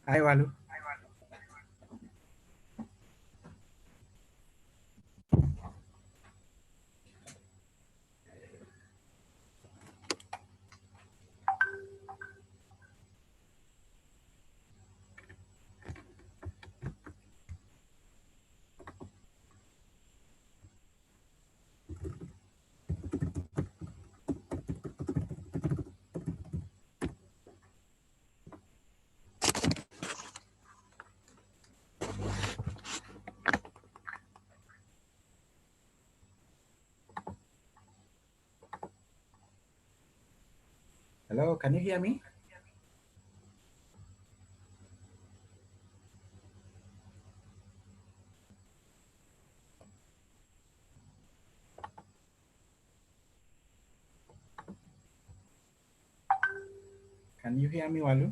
Hi, Walu. Hello, can you hear me? Can you hear me, Walu?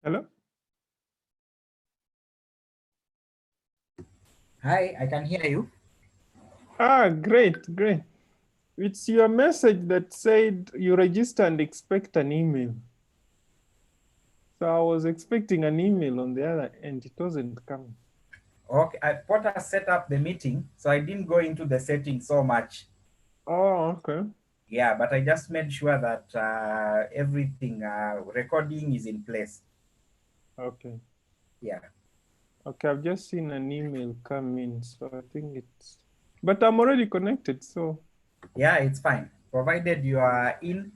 Hello? Hi, I can hear you. Ah, great, great. It's your message that said you register and expect an email. So I was expecting an email on the other end. It wasn't coming. Okay, Porter set up the meeting, so I didn't go into the settings so much. Oh, okay. Yeah, but I just made sure that everything, recording is in place. Okay. Yeah. Okay, I've just seen an email come in. So I think it's, but I'm already connected. So, Yeah, it's fine. Provided you are in.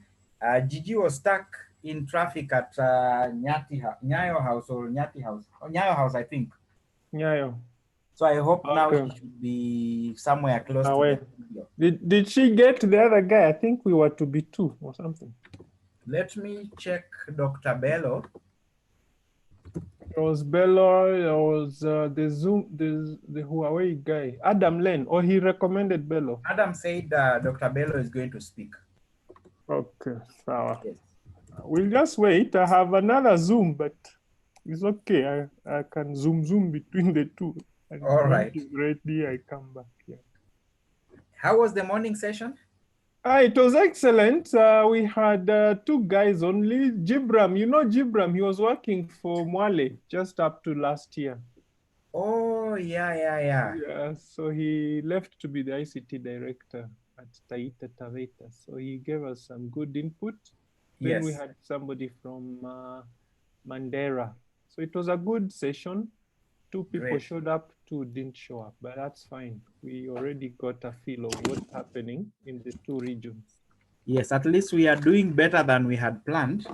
Gigi was stuck in traffic at Nyayo House or Nyati House. Oh, Nyayo House, I think. Nyayo. So I hope now Okay. she should be somewhere close to the Wait. studio. Did she get the other guy? I think we were to be two or something. Let me check Dr. Bello. There was Bello, there was the Zoom, the Huawei guy, Adam Len, or he recommended Bello. Adam said Dr. Bello is going to speak. Okay, so Yes. we'll just wait. I have another Zoom, but it's okay. I can zoom between the two. And All when right. it's ready, I come back. Yeah. How was the morning session? It was excellent. We had two guys only. Jibram, you know Jibram, he was working for Mwale just up to last year. Oh, yeah. Yeah, so he left to be the ICT director at Taita Taveta. So he gave us some good input. Then we Yes. had somebody from Mandera. So it was a good session. Two people Great. showed up, two didn't show up, but that's fine. We already got a feel of what's happening in the two regions. Yes, at least we are doing better than we had planned.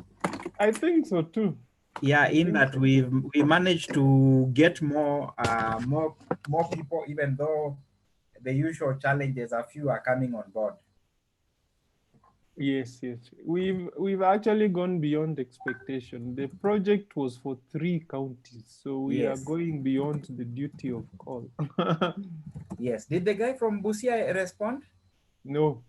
I think so too. Yeah, in that we managed to get more people, even though the usual challenges, a few are coming on board. Yes. We've actually gone beyond expectation. The project was for 3 counties, so we are Yes. going beyond the duty of call. Yes. Did the guy from Busia respond? No.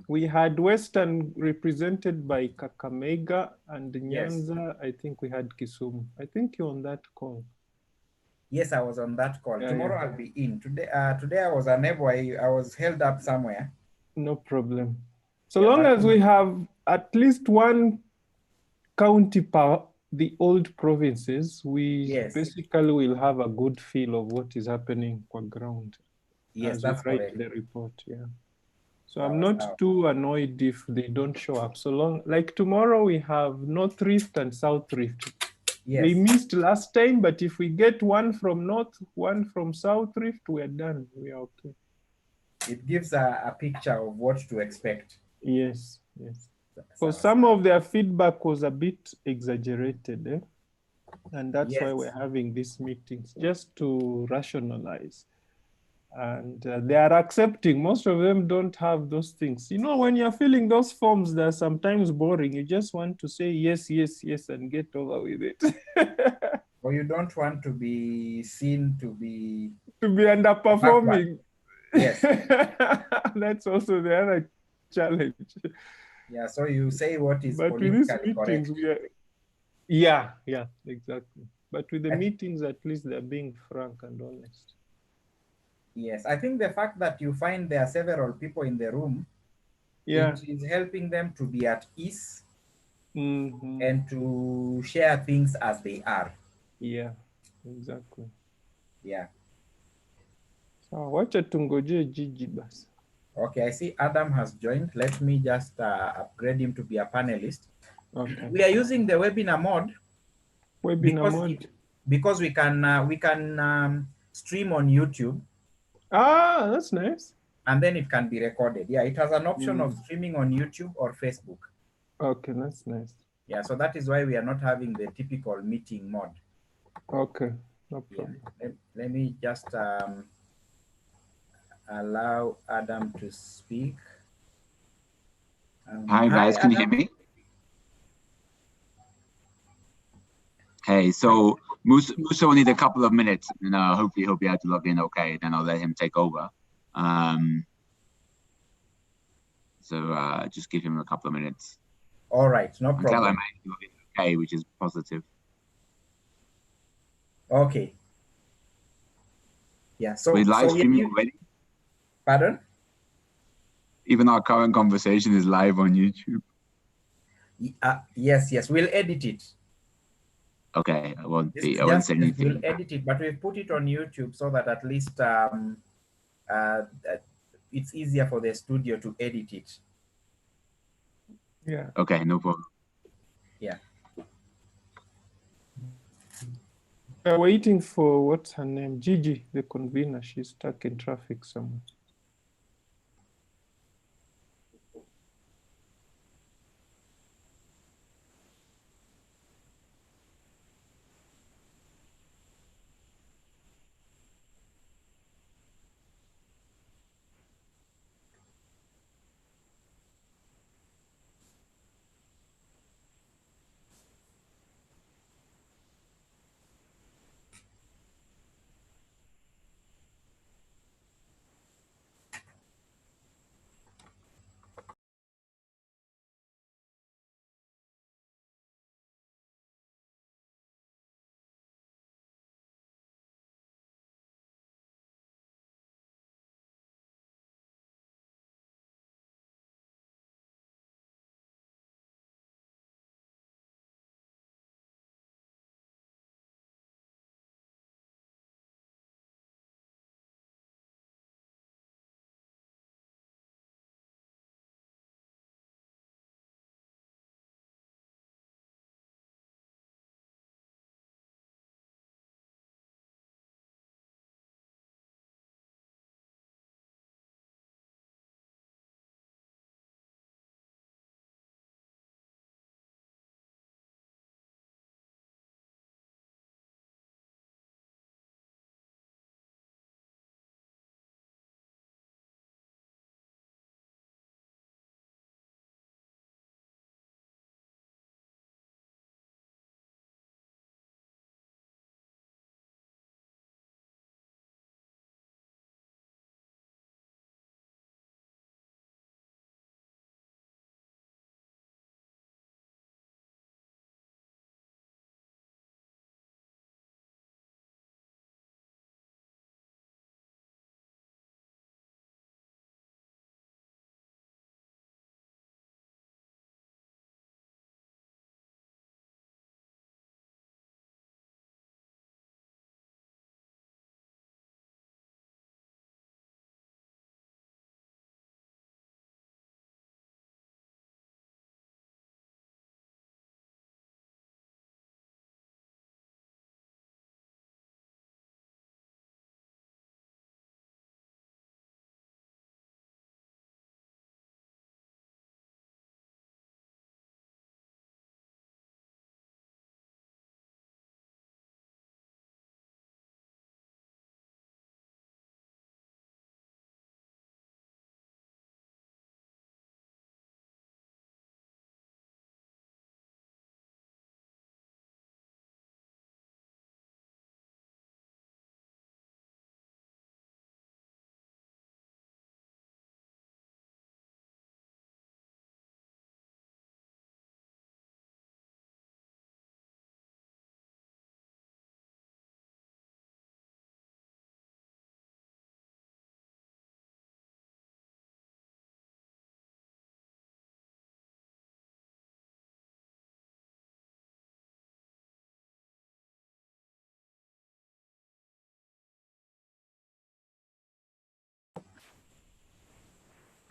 We had Western represented by Kakamega and Yes. Nyanza. I think we had Kisumu. I think you're on that call. Yes, I was on that call. Yeah, Tomorrow I'll be in. Today I was unable. I was held up somewhere. No problem. So Yeah, long but as we have at least one county per the old provinces, we yes, basically will have a good feel of what is happening on ground yes, as we that's write correct. the report. Yeah. So I'm Sawa, not sawa. too annoyed if they don't show up. So long, like tomorrow we have North Rift and South Rift. They Yes, missed last time, but if we get one from North, one from South Rift, we are done. We are okay. it gives a picture of what to expect. Yes. For Sawa, some sawa. of their feedback was a bit exaggerated, eh? And that's why Yes, we're having these meetings, just to rationalize. And they are accepting. Most of them don't have those things. You know, when you're filling those forms, they're sometimes boring. You just want to say yes, and get over with it. or you don't want to be seen to be To be backward. underperforming. Yes. That's also the other challenge. Yeah, so you say what is But with these politically meetings, correct. we are, yeah, exactly. But with the I meetings, at least they're being frank and honest. Yes, I think the fact that you find there are several people in the room, Yeah. it is helping them to be at ease Mm-hmm. and to share things as they are. Yeah, exactly. Yeah. So wacha tungoje Gigi basi. Okay, I see Adam has joined. Let me just upgrade him to be a panelist. Okay. We are using the webinar mode Webinar because mode. we can stream on YouTube, Ah, that's nice. and then it can be recorded. Yeah, it has an option of Mm. streaming on YouTube or Facebook. Okay, that's nice. Yeah, so that is why we are not having the typical meeting mode. Okay, no Yeah, problem. let me just allow Adam to speak. Hi guys, can you hear Adam. me? Hey, so Musa will need a couple of minutes, and hopefully he'll be able to log in okay. Then I'll let him take over. So just give him a couple of minutes. All right, no Until I problem. manage to log in okay, which is positive. Okay. Yeah. So We're live so streaming already. Pardon? Even our current conversation is live on YouTube. Yes. We'll edit it. Okay, I won't say We'll anything. edit it, but we've put it on YouTube so that at least it's easier for the studio to edit it. Yeah. Okay, no problem. Yeah. We're waiting for what's her name? Gigi, the convener. She's stuck in traffic somewhere.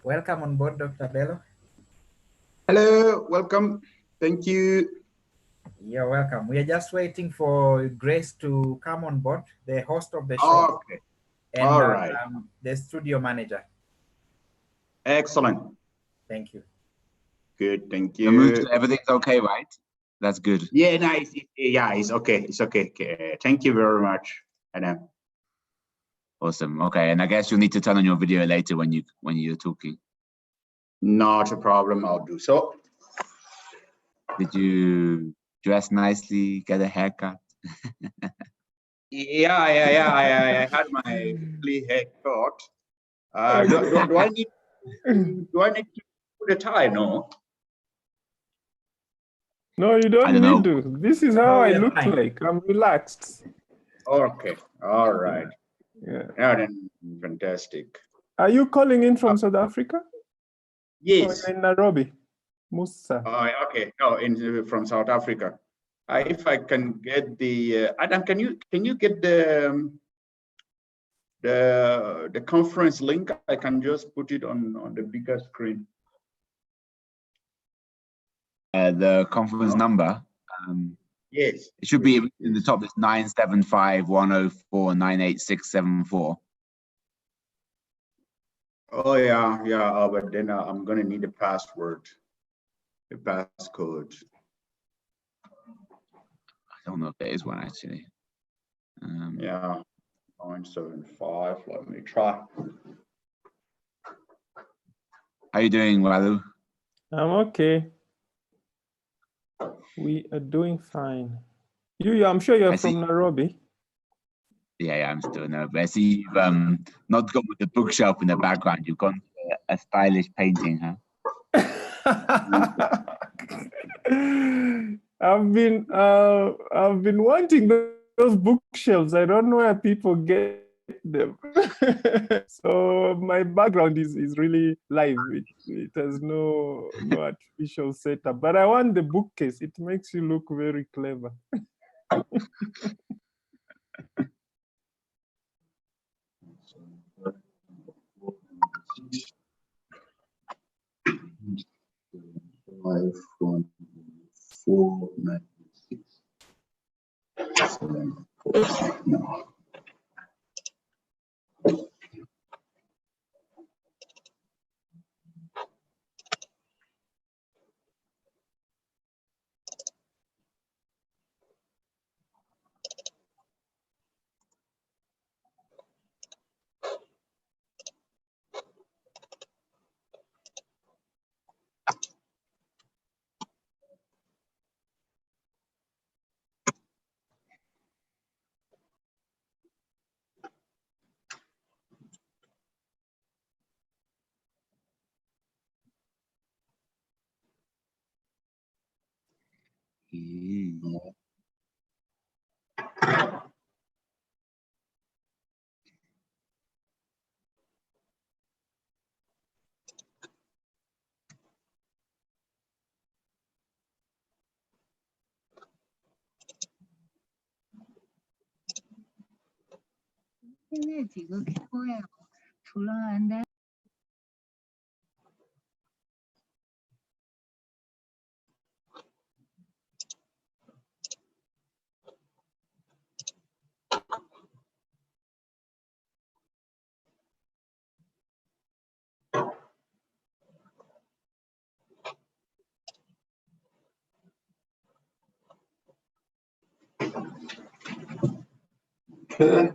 Welcome on board, Dr. Bello. Hello, welcome. Thank you. You're welcome. We are just waiting for Grace to come on board, the host of the show. Okay. And All right. the studio manager. Excellent. Thank you. Good. Thank So, Musa, you. everything's okay, right? That's good. Yeah, nice. Yeah, it's okay. It's okay. Okay. Thank you very much, Adam. Awesome. Okay, and I guess you'll need to turn on your video later when you're talking. Not a problem. I'll do so. Did you dress nicely? Get a haircut? Yeah. I had my weekly haircut. Do I need to put a tie? No. No, you don't need to. This is how I look like. I'm relaxed. Okay. All right. Yeah. Yeah, then fantastic. Are you calling in from South Africa? Yes. Or in Nairobi, Musa. Okay. No, from South Africa. If I can get the Adam, can you get the conference link? I can just put it on the bigger screen. The conference number. Yes. It should be in the top. It's 975-104-98674. Oh yeah. But then I'm gonna need a password, a passcode. I don't know if there is one actually. Yeah, 975. Let me try. How you doing, Walu? I'm okay. We are doing fine. I'm sure you're from Nairobi. Yeah, I'm still Nairobi. I see you've not gone with the bookshelf in the background. You've gone for a stylish painting, huh? I've been wanting those bookshelves. I don't know where people get them. So my background is really live. It has no artificial setup. But I want the bookcase. It makes you look very clever. Five, 1, 4, 9, 6, 7, 4, 6, no. Okay.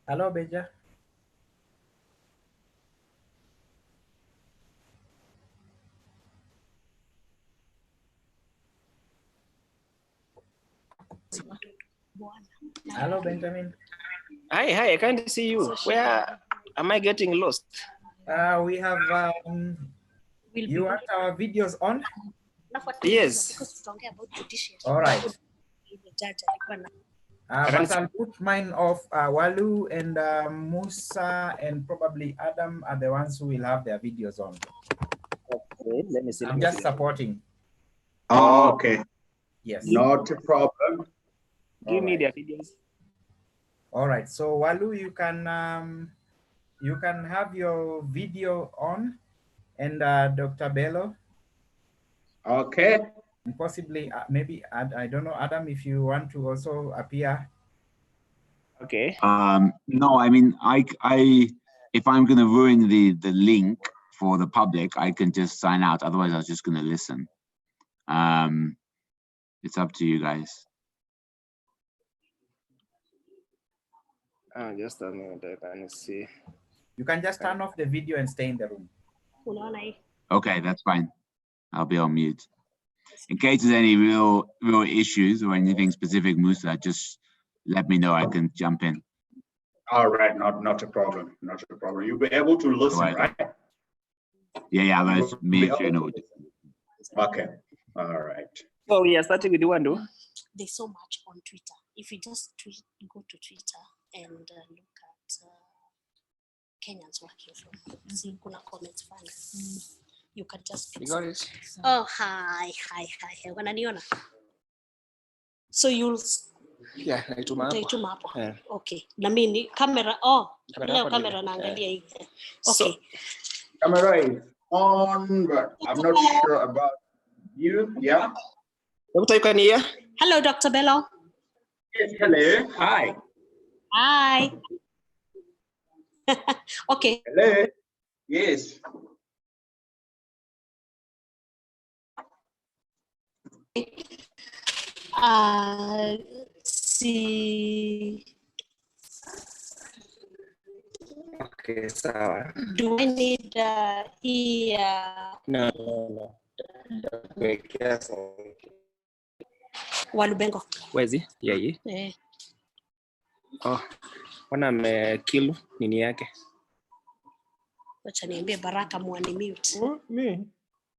Hello, Beja. Hello, Benjamin. Hi, I can't see you. Where am I getting lost? We have you want our videos on? Yes. All right. But I'll put mine off. Walu and Musa and probably Adam are the ones who will have their videos on. Okay, let me see. I'm just supporting. Oh, okay. Yes. Not a problem. Give me their videos. All right. So Walu, you can have your video on, and Dr. Bello. Okay. And possibly maybe I don't know, Adam, if you want to also appear. Okay. No, I mean, I if I'm gonna ruin the link for the public, I can just sign out. Otherwise, I was just gonna listen. It's up to you guys. Just a minute, let me see. You can just turn off the video and stay in the room. Okay, that's fine. I'll be on mute. In case there's any real issues or anything specific, Musa, just let me know. I can jump in. All right, not a problem. Not a problem. You'll be able to listen, right? Yeah, that's me. Okay. All right. So we are starting with Wandu. There's so much on Twitter. If you just go to Twitter and look at Kenyans working from, see kuna comments fun. You can just. You got it. Oh, hi. Wananiona. So you'll. Yeah, Utaituma hapo. Yeah. Okay. Na mimi camera. Oh, leo Camera camera naangalia hii. Okay. So, Camera is on, but I'm not sure about you. Yeah. Doctor, you can hear? Hello, Dr. Bello. Yes. Hello. Hi. Hi. Okay. Hello. Yes. See. Okay, sawa. Do I need ear? No. Okay, careful. Walubengo. Where is he? Yeah. Eh. Oh, wana amekill nini yake. Wacha niambie Baraka muani mute. Me?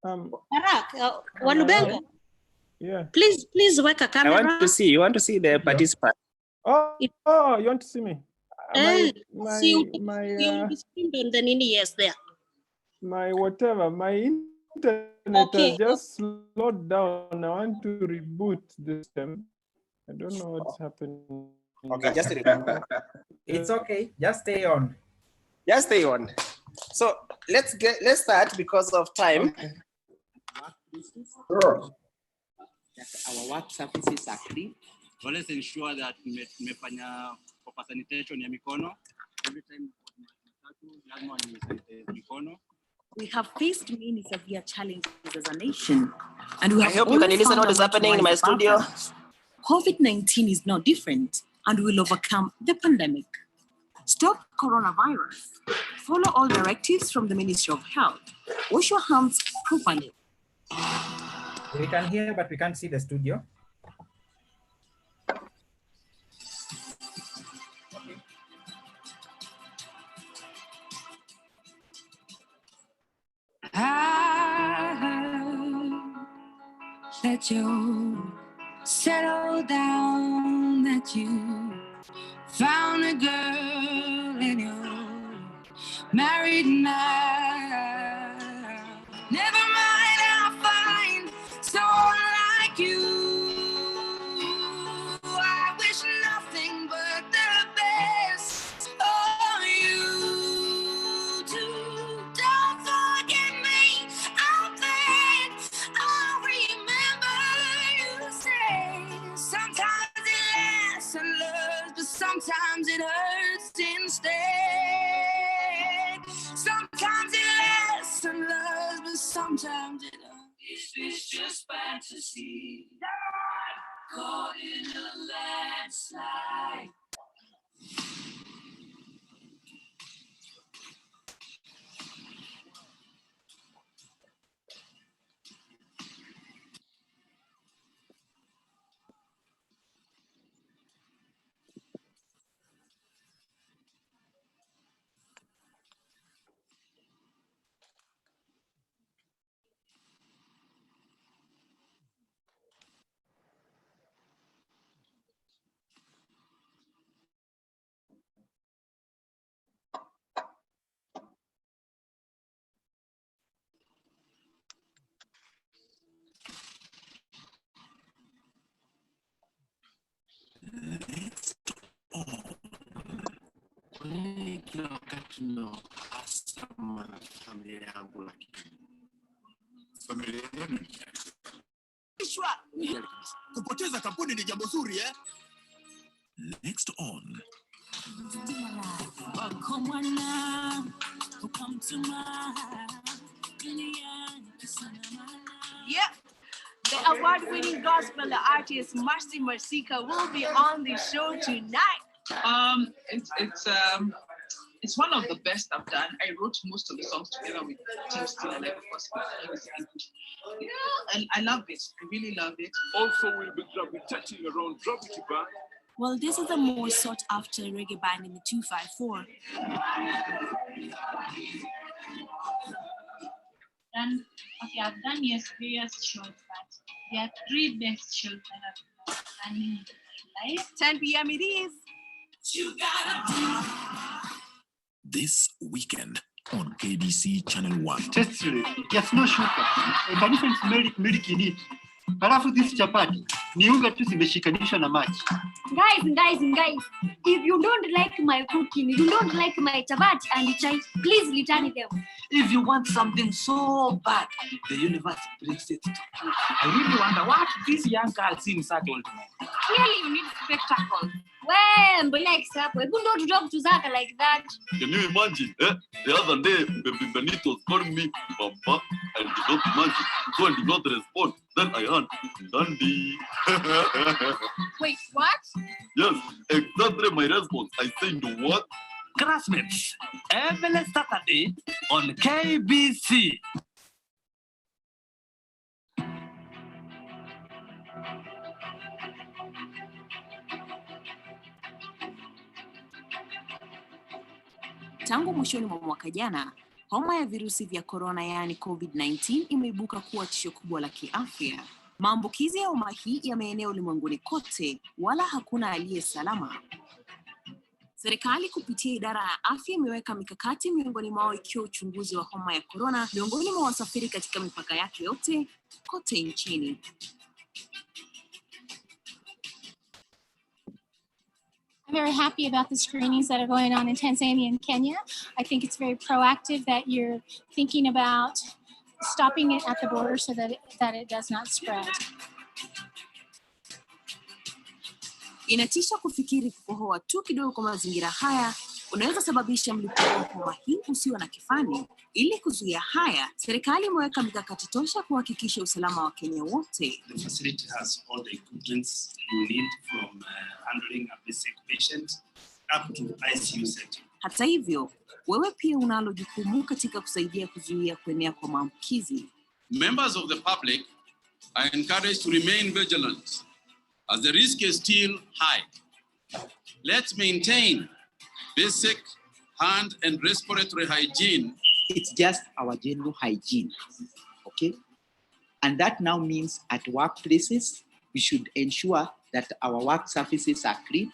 Baraka, Walubengo. Yeah. Please weka camera. I want to see. You want to see the participant? Oh, you want to see me? See you on the nini, yes, there. My whatever, my internet has just slowed down. I want to reboot the system. I don't know what's happening. Okay, just It's okay. Just stay on. Just stay on. So let's start because of time. Okay. Sure. Our work surfaces are clean. Always ensure that tumefanya proper sanitation ya mikono. Every time lazima ni mikono. We have faced many severe challenges as a nation, and we have. I hope you can listen what is happening in my studio. COVID-19 is no different, and we will overcome the pandemic. Stop coronavirus. Follow all directives from the Ministry of Health. Wash your hands properly. We can hear, but we can't see the studio. That you settle down, that you found a girl and you're married now. Never mind, I'll find someone like you. I wish nothing but the best for you too. Don't forget me out there. I'll remember you say sometimes it lasts and loves, but sometimes it hurts instead. Sometimes it lasts and loves, but sometimes it hurts. It's just fantasy. Caught in a landslide. nini kila wakati no customer na familia yangu, lakini familia yenu kupoteza kampuni ni jambo zuri eh? Next on yeah, the award-winning gospel artist Marcy Marcica will be on the show tonight. It's one of the best I've done. I wrote most of the songs together with Tim Steele and gospel. Yeah, and I love it. I really love it. Also, we'll be gravitating around Gravity Band. Well, this is the most sought after reggae band in the 254. And okay, I've done various shows, but there are 3 best shows that I've done live. 10 p.m. it is. You gotta this weekend on KBC Channel 1. Test it. Yes, no sugar. Can you find milk in it? Halafu this chapati ni unga tu zimeshikanishwa na maji. Guys, if you don't like my cooking, you don't like my chapati and chai, please return them. If you want something so bad, the universe brings it to you. I really wonder what these young girls in such old men. Clearly, you need spectacle. Well, but like Sapo, you don't talk to Zaka like that. Can you imagine? The other day, Baby Benito was calling me Papa. I did not imagine. So I did not respond. Then I heard Dandy. Wait, what? Yes, exactly my response. I said, what? Classmates, every Saturday on KBC. Tangu mwishoni mwa mwaka jana, homa ya virusi vya corona yaani COVID-19 imeibuka kuwa tishio kubwa la kiafya. Maambukizi ya homa hii yameenea ulimwenguni kote, wala hakuna aliye salama. Serikali kupitia idara ya afya imeweka mikakati miongoni mwao ikiwa uchunguzi wa homa ya corona miongoni mwa wasafiri katika mipaka yake yote kote nchini. I'm very happy about the screenings that are going on in Tanzania and Kenya. I think it's very proactive that you're thinking about stopping it at the border so that it does not spread. Inatisha kufikiri kukohoa tu kidogo kwa mazingira haya unaweza sababisha mlipuko wa homa hii usio na kifani. Ili kuzuia haya, serikali imeweka mikakati tosha kuhakikisha usalama wa Kenya wote. The facility has all the equipments you need from handling a sick patient up to ICU setting. Hata hivyo, wewe pia unalo jukumu katika kusaidia kuzuia kuenea kwa maambukizi. Members of the public are encouraged to remain vigilant as the risk is still high. Let's maintain basic hand and respiratory hygiene. It's just our general hygiene, okay? And that now means at workplaces, we should ensure that our work surfaces are clean.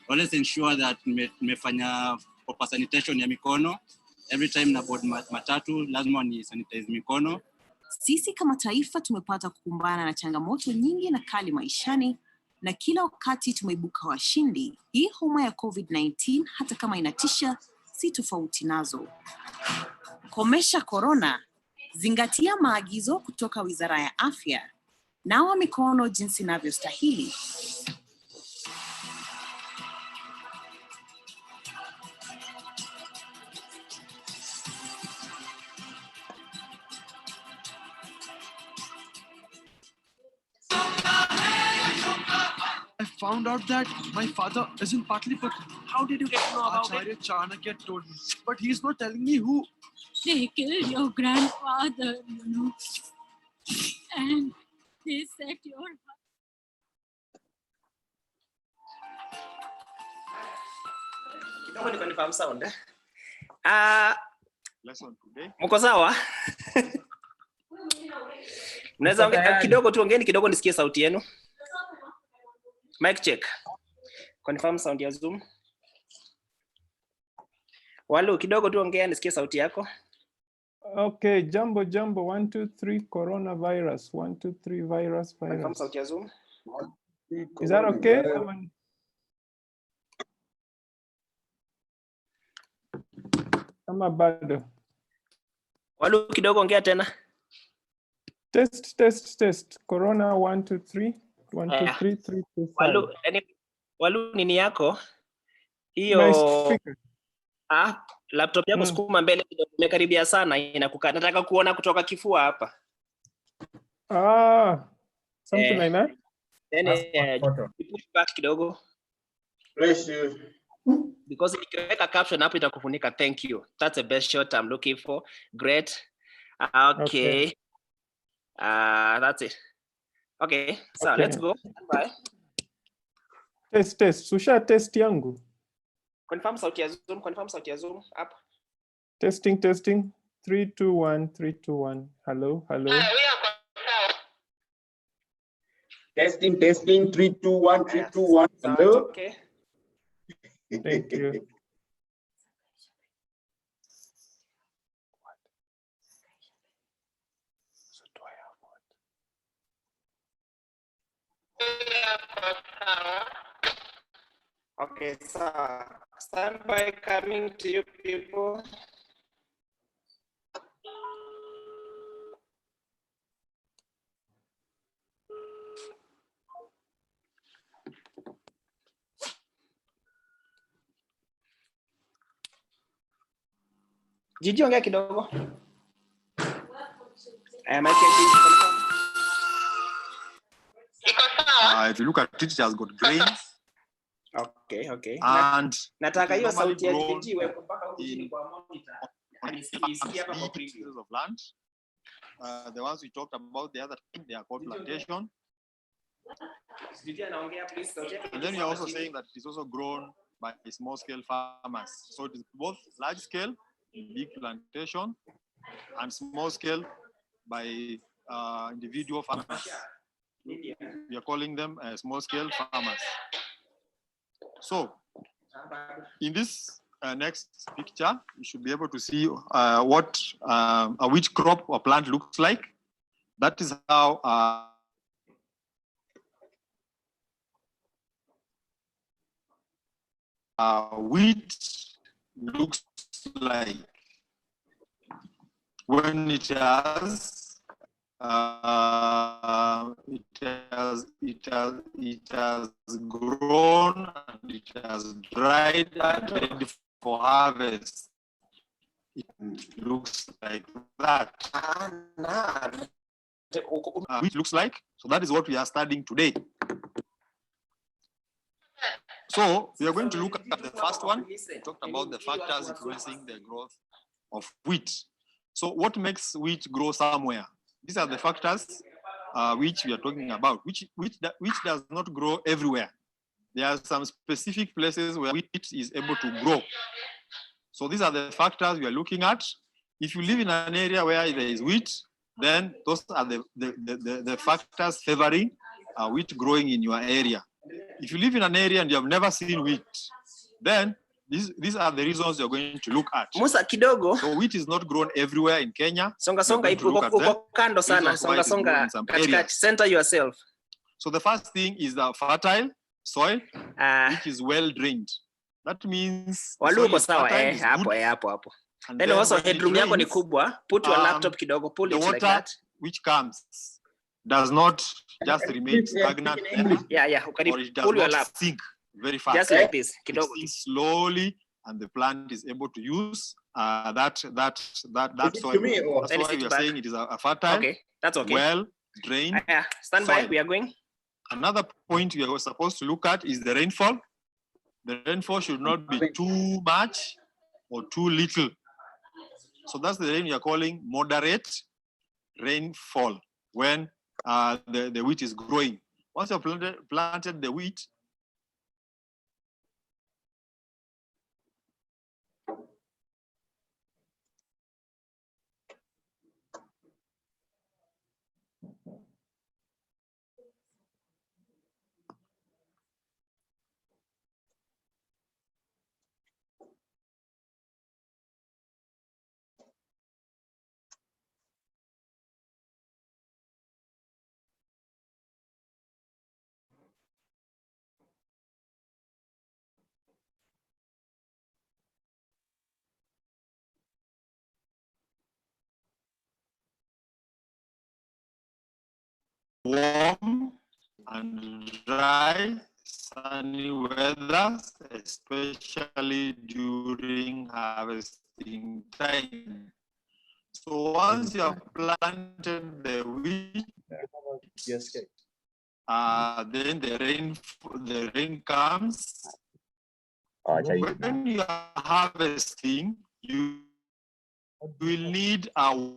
Always ensure that nimefanya proper sanitation ya mikono. Every time na board matatu, lazima ni sanitize mikono. Sisi kama taifa tumepata kukumbana na changamoto nyingi na kali maishani, na kila wakati tumeibuka washindi. Hii homa ya COVID-19 hata kama inatisha, si tofauti nazo. Komesha corona, zingatia maagizo kutoka Wizara ya Afya. Nawa mikono jinsi inavyostahili. I found out that my father is in Patliputra. How did you get to know about Acharya Chanakya told me, but he's not telling me who. They killed your grandfather, you know, and they set your... Kidogo ni confirm sound. Lesson today. Mko sawa? Mnaweza ongea kidogo, tuongeeni kidogo nisikie sauti yenu. Mic check. Confirm sound ya Zoom. Walu kidogo tuongea nisikie sauti yako. Okay, jambo 1 2 3 coronavirus 1 2 3 virus. Confirm sauti ya Zoom. Is that okay? Kama bado. Walu kidogo ongea tena. Test. Corona 1 2 3 1 2 Aya. 3 3 2 Walu, 5. Walu nini yako? My Hiyo speaker. laptop yako sukuma mbele kidogo, imekaribia sana inakukaa. Nataka kuona kutoka kifua hapa. Something like that. Then push back kidogo. Bless you. Because nikiweka caption hapo itakufunika. Thank you. That's the best shot I'm looking for. Great. Okay. That's it. Okay. So Okay. let's go. Bye. Test. Susha test yangu. Confirm sauti ya Zoom. Up. Testing. 3 2 1 3 2 1. Hello. Testing. 3 2 1 3 2 1. Hello. Okay. Thank you. Okay, so stand by coming to you people. Jiji ongea kidogo. If you look at it, it has got grains. Okay. And nataka hiyo sauti ya grown Jiji iwe mpaka huko chini kwa monitor. Isikie hapa kwa preview. Of land. The ones we talked about the other time, they are called plantation. Jiji anaongea please sauti yake. And then we are also saying that it is also grown by small scale farmers. So it is both large scale, big plantation, and small scale by individual farmers. We are calling them small scale farmers. So in this next picture, you should be able to see what a wheat crop or plant looks like. That is how wheat looks like when it has grown and it has dried and ready for harvest. It looks like that. Which looks like, so that is what we are studying today. So we are going to look at the first one. We talked about the factors influencing the growth of wheat. So what makes wheat grow somewhere? These are the factors which we are talking about, which does not grow everywhere. There are some specific places where wheat is able to grow. So these are the factors we are looking at. If you live in an area where there is wheat, then those are the factors favoring wheat growing in your area. If you live in an area and you have never seen wheat, then these are the reasons you're going to look at. Musa kidogo. So wheat is not grown everywhere in Kenya. Songa uko kando sana. Songa katikati. Center yourself. So the first thing is the fertile soil, which is well drained. That means Walu uko sawa hapo. Then also headroom yako ni kubwa. Put your laptop kidogo. Pull it like that. The water which comes does not just remain stagnant. Yeah. Or it does pull your not lap. sink very fast. Just like this. It sinks slowly, and the plant is able to use that soil. That's why we are saying it is a fertile, okay, that's okay. well drained. Stand by. soil. We are going. Another point we are supposed to look at is the rainfall. The rainfall should not be too much or too little. So that's the rain we are calling moderate rainfall when the wheat is growing. Once you have planted the wheat, warm and dry, sunny weather, especially during harvesting time. So once you have planted the wheat, then the rain comes. When you are harvesting, you will need a.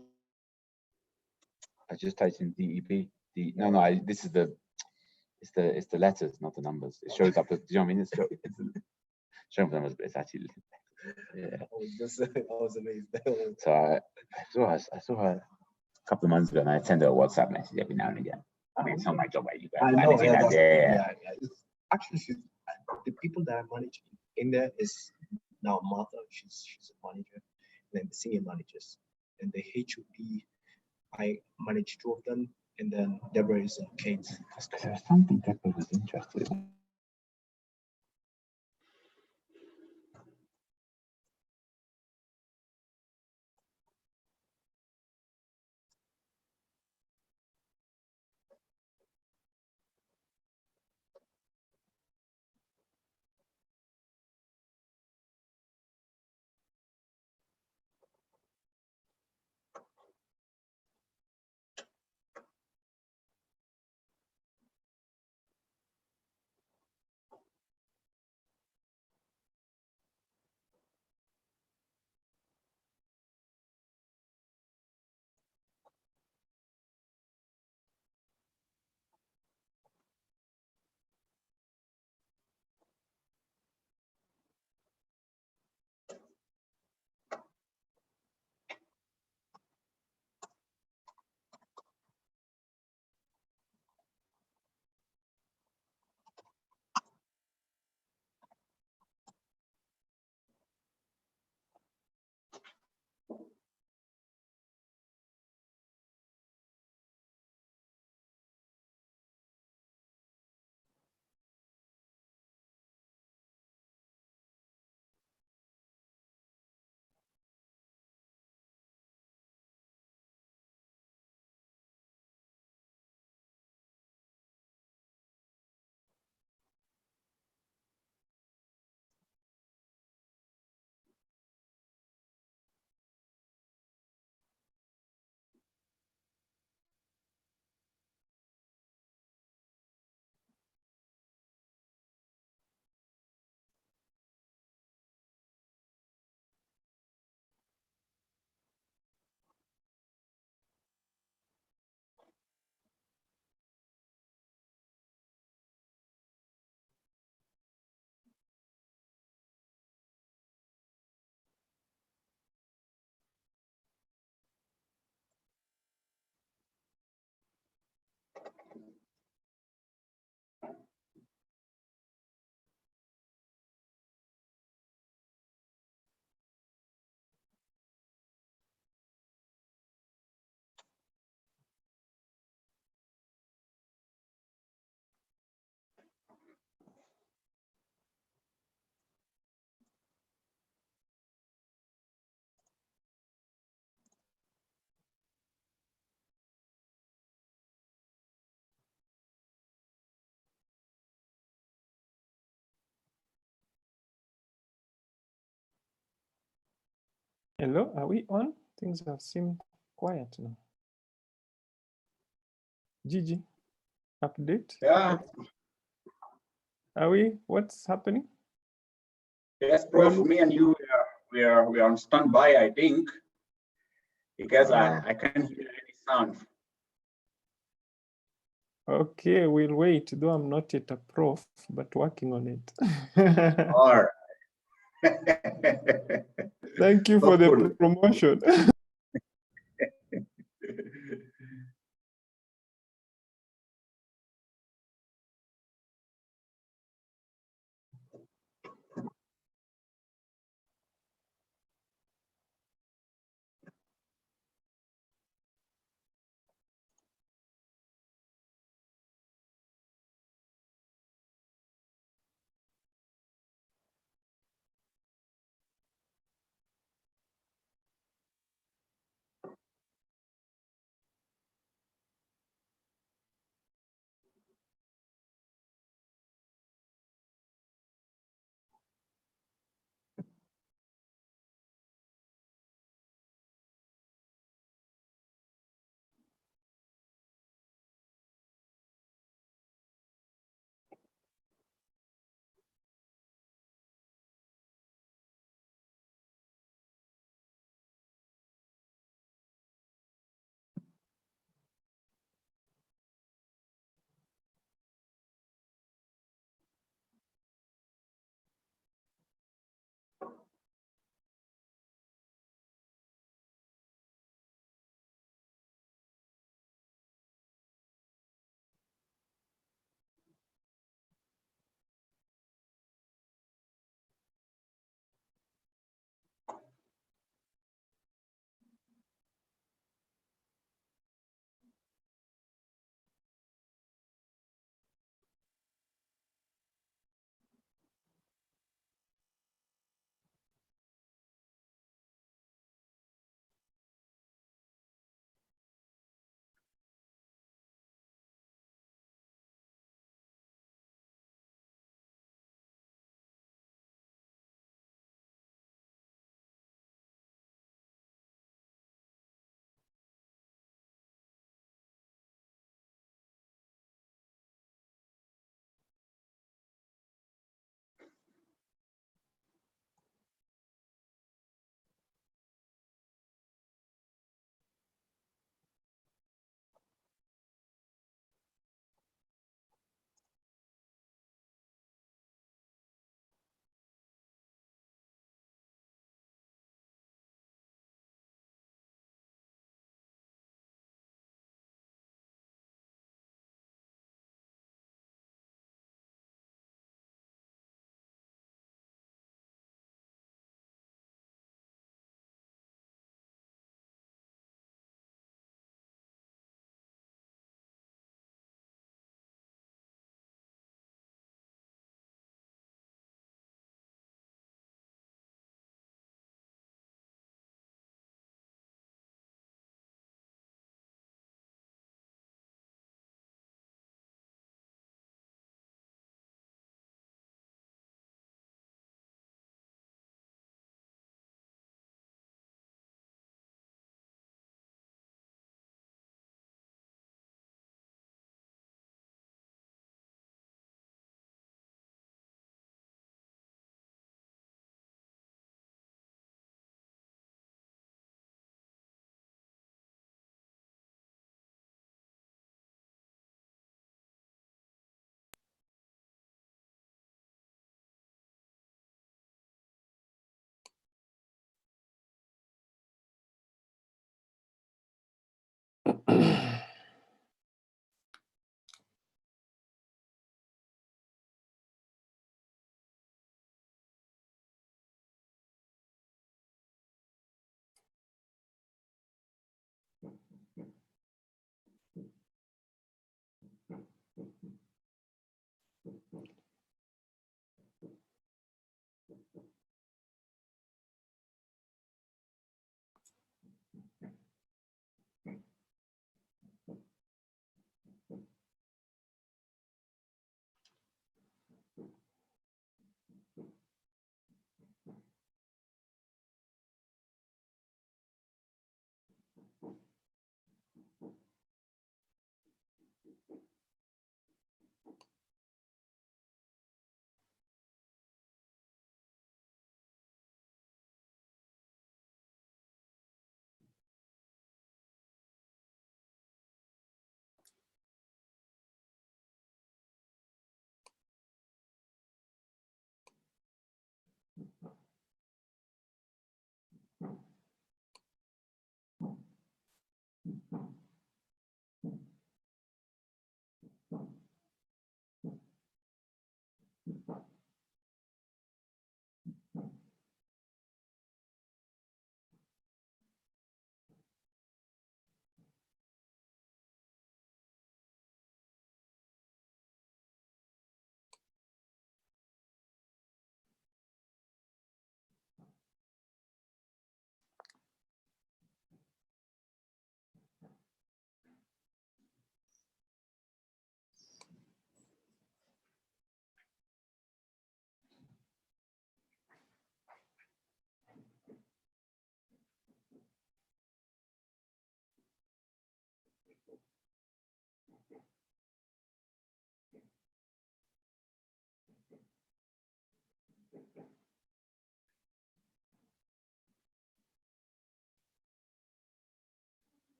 I just typed in DEP. This is it's the letters, not the numbers. It shows up. Do you know what I mean? It's showing the numbers, but it's actually. Yeah. I was amazed. So I saw her a couple of months ago, and I send her a WhatsApp message every now and again. I mean, it's not my job, right? You guys managing that. Yeah. Actually, the people that I manage in there is now Martha. She's a manager, and then the senior managers, and the HOD. I manage 2 of them, and then Deborah is Kate. Because there was something Deborah was interested in. Hello, are we on? Things have seemed quiet now. Gigi, update? Yeah. Are we? What's happening? Yes, Prof. Me and you, we are on standby, I think, because I can't hear any sound. Okay, we'll wait, though I'm not yet a prof, but working on it. All right. Thank you for the promotion.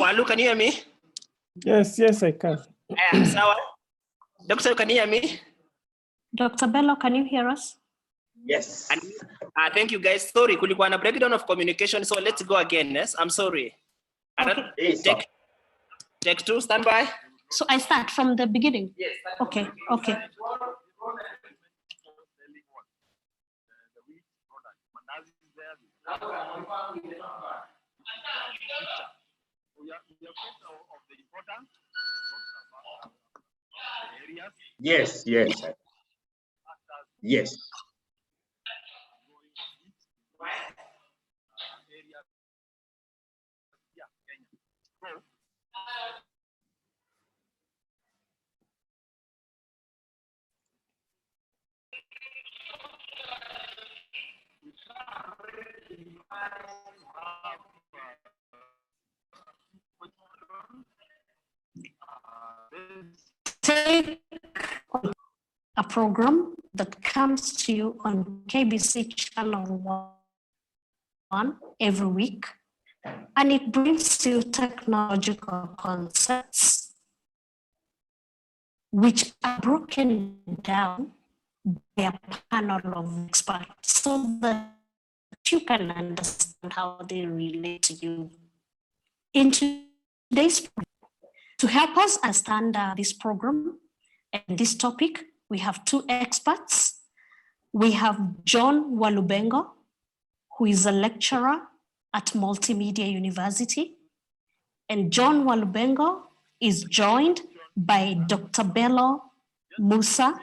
Walu, can you hear me? Yes, I can. Sawa. Doctor, can you hear me? Dr. Bello, can you hear us? Yes. Thank you, guys. Sorry, kulikuwa na breakdown of communication, so let's go again. Yes, I'm sorry. Okay. Take 2, stand by. So I start from the beginning? Yes. Okay. Yes. Take a program that comes to you on KBC channel 1 every week, and it brings you technological concepts which are broken down by a panel of experts so that you can understand how they relate to you. In today's program, to help us understand this program and this topic, we have 2 experts. We have John Walubengo, who is a lecturer at Multimedia University. And John Walubengo is joined by Dr. Bello Musa,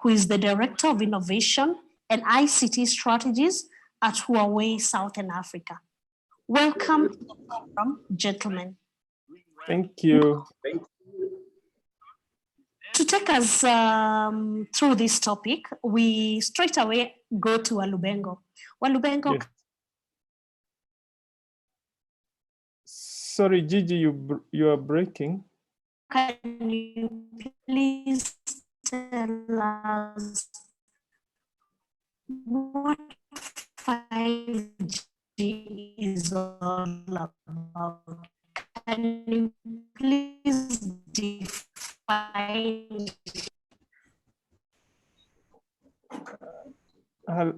who is the Director of Innovation and ICT Strategies at Huawei Southern Africa. Welcome to the program, gentlemen. Thank you. To take us through this topic, we straight away go to Walubengo. Walubengo. Yes. Sorry, Gigi, you are breaking. Can you please tell us what 5G is all about? Can you please define?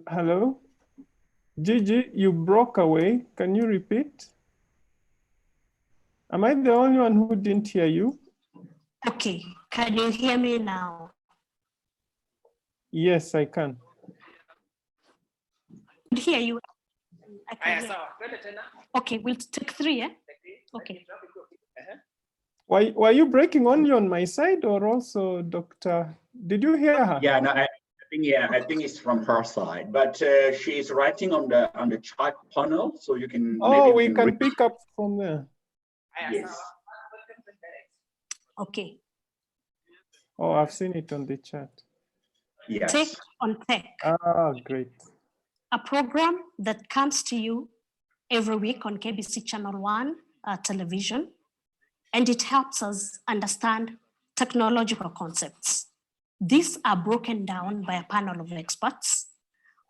Hello? Gigi, you broke away. Can you repeat? Am I the only one who didn't hear you? Okay, can you hear me now? Yes, I can. I hear you. I can hear. Okay, we'll take 3, yeah? Okay. Were you breaking only on my side or also Dr.? Did you hear her? Yeah, no, I think it's from her side, but she's writing on the chat panel, so you can. Oh, we can pick up from there. Yes. Okay. Oh, I've seen it on the chat. Yes. Take on Tech. Ah, great. A program that comes to you every week on KBC Channel 1 television, and it helps us understand technological concepts. These are broken down by a panel of experts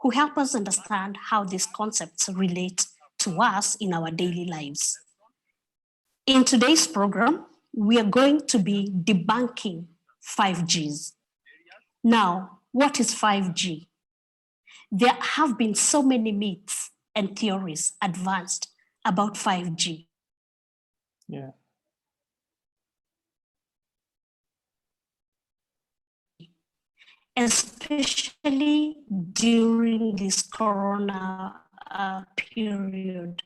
who help us understand how these concepts relate to us in our daily lives. In today's program, we are going to be debunking 5Gs. Now, what is 5G? There have been so many myths and theories advanced about 5G. Yeah. Especially during this corona period.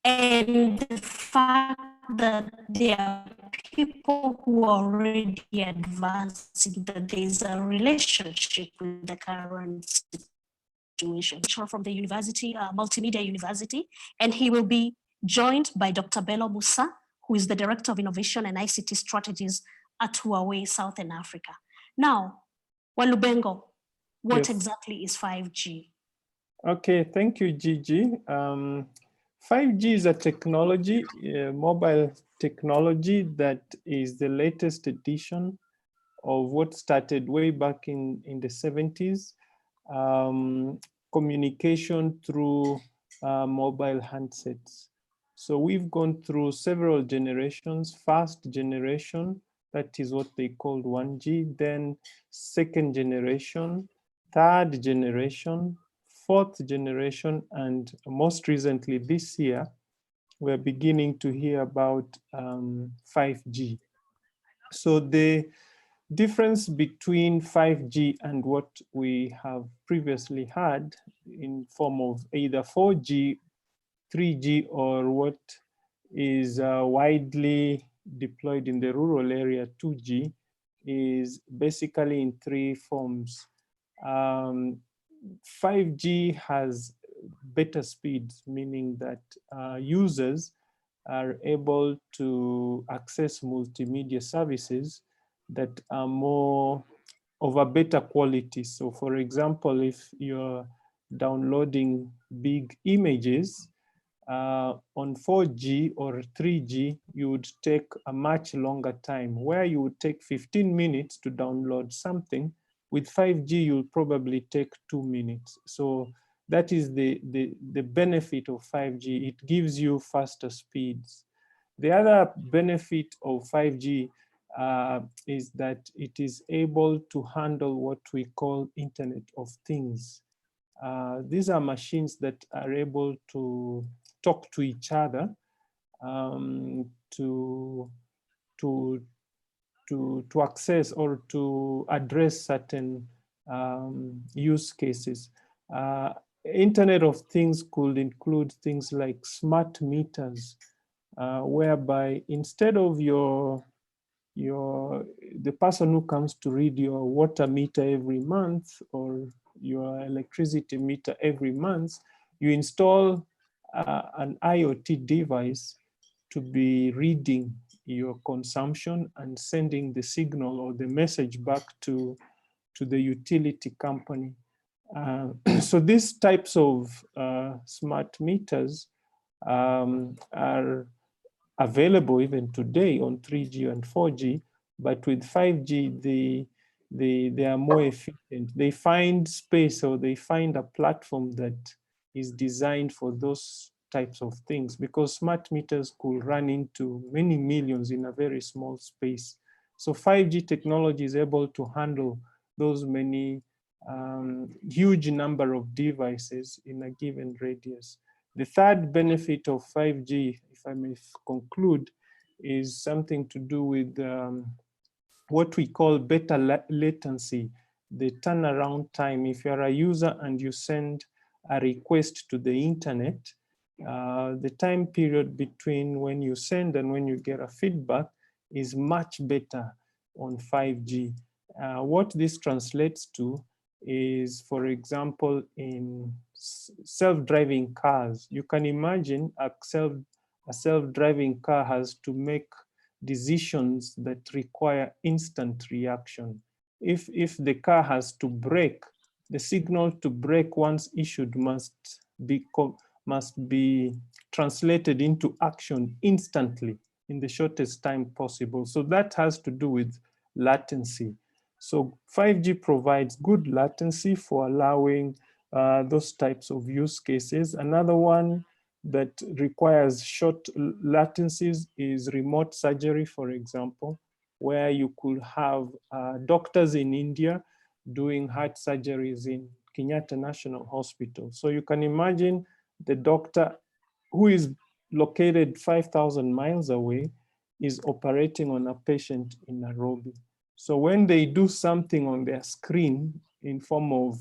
And the fact that there are people who are already advancing that there's a relationship with the current situation. From the university, Multimedia University, and he will be joined by Dr. Bello Musa, who is the Director of Innovation and ICT Strategies at Huawei Southern Africa. Now, Walubengo, what Yes. exactly is 5G? Okay, thank you, Gigi. 5G is a technology, mobile technology that is the latest edition of what started way back in the 70s. Communication through mobile handsets. So we've gone through several generations. First generation, that is what they called 1G, then second generation, third generation, fourth generation, and most recently this year, we're beginning to hear about 5G. So the difference between 5G and what we have previously had in form of either 4G, 3G, or what is widely deployed in the rural area, 2G, is basically in three forms. 5G has better speeds, meaning that users are able to access multimedia services that are more of a better quality. So for example, if you're downloading big images on 4G or 3G, you would take a much longer time. Where you would take 15 minutes to download something, with 5G, you'll probably take 2 minutes. So that is the benefit of 5G. It gives you faster speeds. The other benefit of 5G is that it is able to handle what we call Internet of Things. These are machines that are able to talk to each other to access or to address certain use cases. Internet of Things could include things like smart meters, whereby instead of the person who comes to read your water meter every month or your electricity meter every month, you install an IoT device to be reading your consumption and sending the signal or the message back to the utility company. So these types of smart meters are available even today on 3G and 4G, but with 5G, they are more efficient. They find space, or they find a platform that is designed for those types of things, because smart meters could run into many millions in a very small space. So 5G technology is able to handle those many huge number of devices in a given radius. The third benefit of 5G, if I may conclude, is something to do with what we call better latency, the turnaround time. If you're a user and you send a request to the internet, the time period between when you send and when you get a feedback is much better on 5G. What this translates to is, for example, in self-driving cars. You can imagine a self-driving car has to make decisions that require instant reaction. If the car has to brake, the signal to brake once issued must be translated into action instantly in the shortest time possible. So that has to do with latency. So 5G provides good latency for allowing those types of use cases. Another one that requires short latencies is remote surgery, for example, where you could have doctors in India doing heart surgeries in Kenyatta National Hospital. So you can imagine the doctor who is located 5,000 miles away is operating on a patient in Nairobi. So when they do something on their screen in form of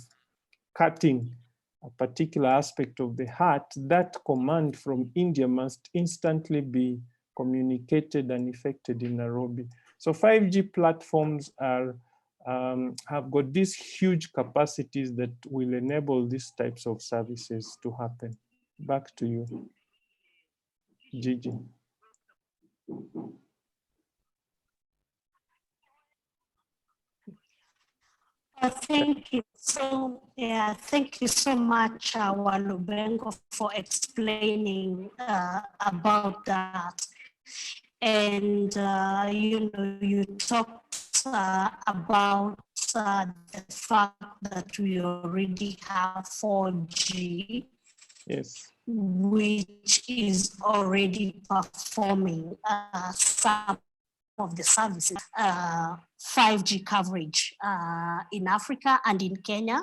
cutting a particular aspect of the heart, that command from India must instantly be communicated and effected in Nairobi. So 5G platforms are have got these huge capacities that will enable these types of services to happen. Back to you, Gigi. Thank you So, yeah, thank you so much, Walubengo, for explaining about that. And, you talked about the fact that we already have 4G. Yes. Which is already performing some of the services, 5G coverage in Africa and in Kenya.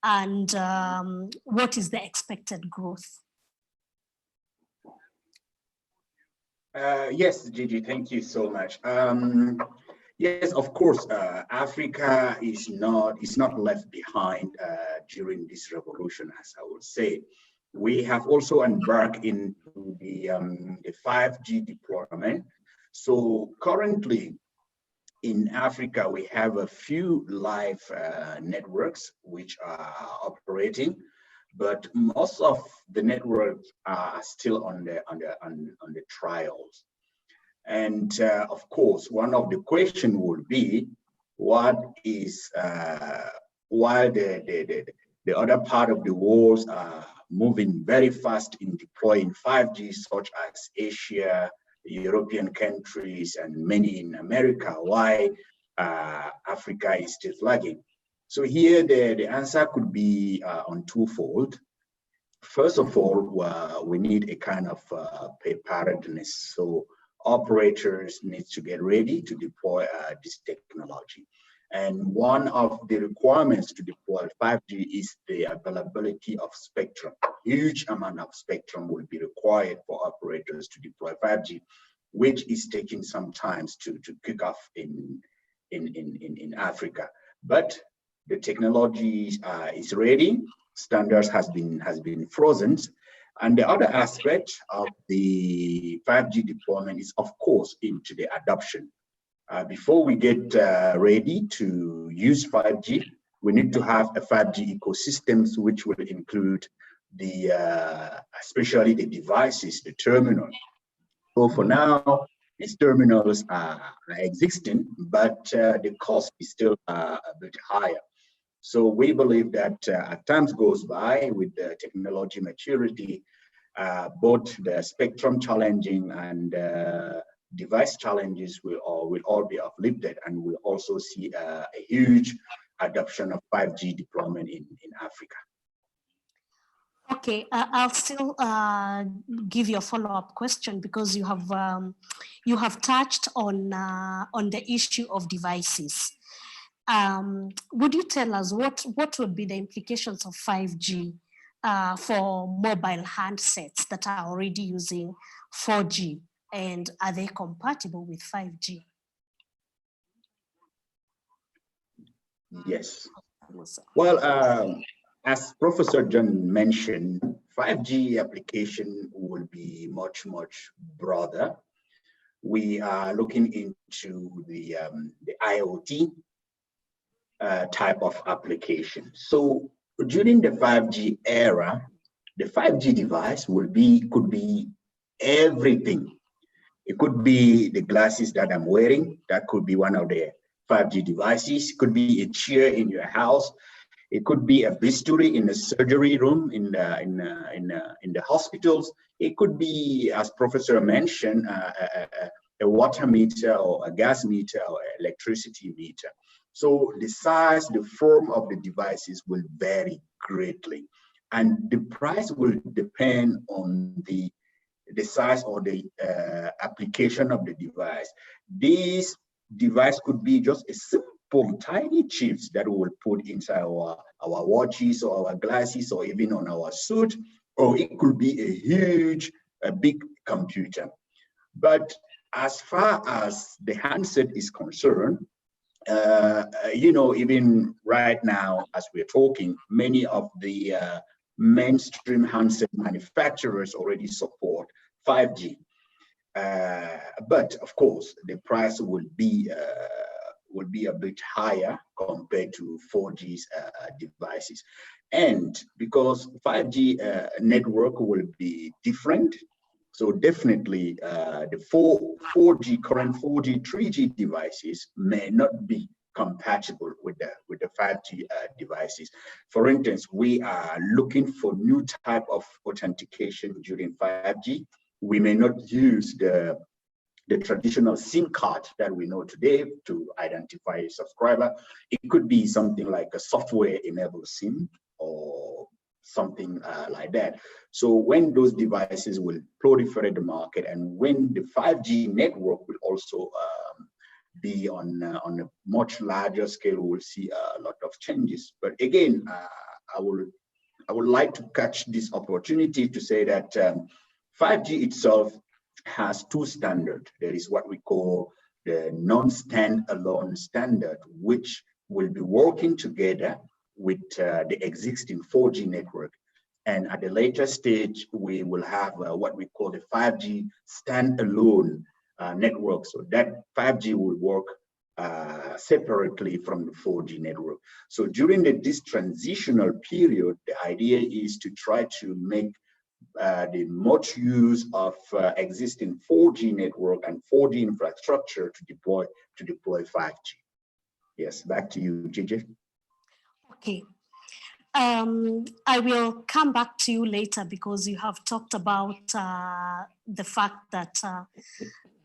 And what is the expected growth? Yes, Gigi, thank you so much. Yes, of course, Africa is not left behind during this revolution, as I would say. We have also embarked into the 5G deployment. So currently in Africa, we have a few live networks which are operating, but most of the networks are still on the trials. And of course, one of the questions would be, what is while the other part of the world are moving very fast in deploying 5G, such as Asia, European countries, and many in America, why Africa is still lagging? So here the answer could be on twofold. First of all, we need a kind of preparedness. So operators need to get ready to deploy this technology. And one of the requirements to deploy 5G is the availability of spectrum. Huge amount of spectrum will be required for operators to deploy 5G, which is taking some time to kick off in Africa. But the technology is ready. Standards has been frozen. And the other aspect of the 5G deployment is, of course, into the adoption. Before we get ready to use 5G, we need to have a 5G ecosystem, which will include especially the devices, the terminal. So for now, these terminals are existing, but the cost is still a bit higher. So we believe that as time goes by with the technology maturity, both the spectrum challenging and device challenges will all be uplifted, and we'll also see a huge adoption of 5G deployment in Africa. Okay, I'll still give you a follow-up question, because you have touched on the issue of devices. Would you tell us what would be the implications of 5G for mobile handsets that are already using 4G, and are they compatible with 5G? Yes. Well, as Professor John mentioned, 5G application will be much broader. We are looking into the IoT type of application. So during the 5G era, the 5G device could be everything. It could be the glasses that I'm wearing. That could be one of the 5G devices. It could be a chair in your house. It could be a bisturi in a surgery room in the hospitals. It could be, as Professor mentioned, a water meter or a gas meter or electricity meter. So the size, the form of the devices will vary greatly, and the price will depend on the size or the application of the device. This device could be just a simple tiny chips that we will put inside our watches or our glasses or even on our suit, or it could be a big computer. But as far as the handset is concerned, even right now, as we're talking, many of the mainstream handset manufacturers already support 5G. But of course, the price will be a bit higher compared to 4G's devices. And because 5G network will be different, so definitely the 4G, current 4G, 3G devices may not be compatible with the 5G devices. For instance, we are looking for new type of authentication during 5G. We may not use the traditional SIM card that we know today to identify a subscriber. It could be something like a software-enabled SIM or something like that. So when those devices will proliferate the market, and when the 5G network will also be on a much larger scale, we will see a lot of changes. But again, I would like to catch this opportunity to say that 5G itself has two standards. There is what we call the non-standalone standard, which will be working together with the existing 4G network. And at the later stage, we will have what we call the 5G standalone network. So that 5G will work separately from the 4G network. So during this transitional period, the idea is to try to make the much use of existing 4G network and 4G infrastructure to deploy 5G. Yes, back to you, JJ. Okay. I will come back to you later because you have talked about the fact that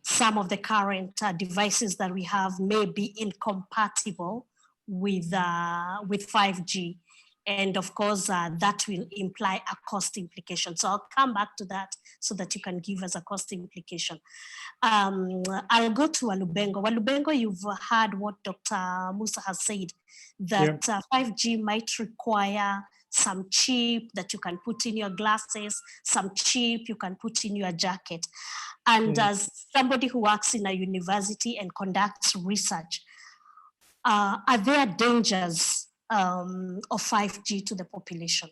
some of the current devices that we have may be incompatible with 5G. And of course, that will imply a cost implication. So I'll come back to that so that you can give us a cost implication. I'll go to Walubengo. Walubengo, you've heard what Dr. Musa has said, that 5G might require some chip that you can put in your glasses, some chip you can put in your jacket. And as somebody who works in a university and conducts research, are there dangers of 5G to the population?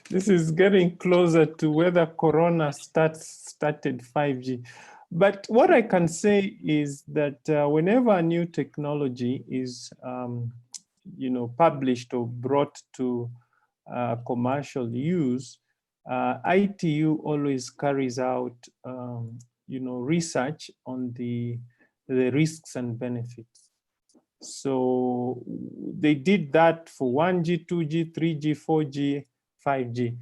This is getting closer to whether Corona started 5G. But what I can say is that whenever a new technology is published or brought to commercial use, ITU always carries out research on the risks and benefits. So they did that for 1G, 2G, 3G, 4G, 5G.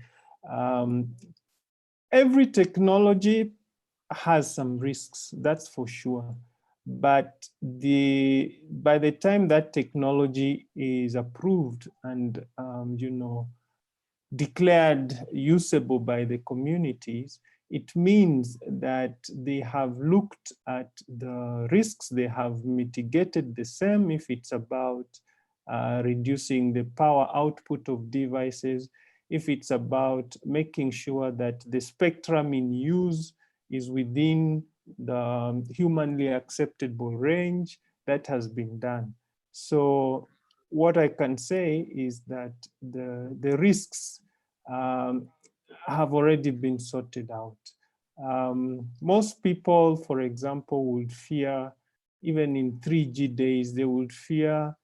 Every technology has some risks, that's for sure. But by the time that technology is approved and declared usable by the communities, it means that they have looked at the risks, they have mitigated the same if it's about reducing the power output of devices, if it's about making sure that the spectrum in use is within the humanly acceptable range, that has been done. So what I can say is that the risks have already been sorted out. Most people, for example, would fear, even in 3G days, they would fear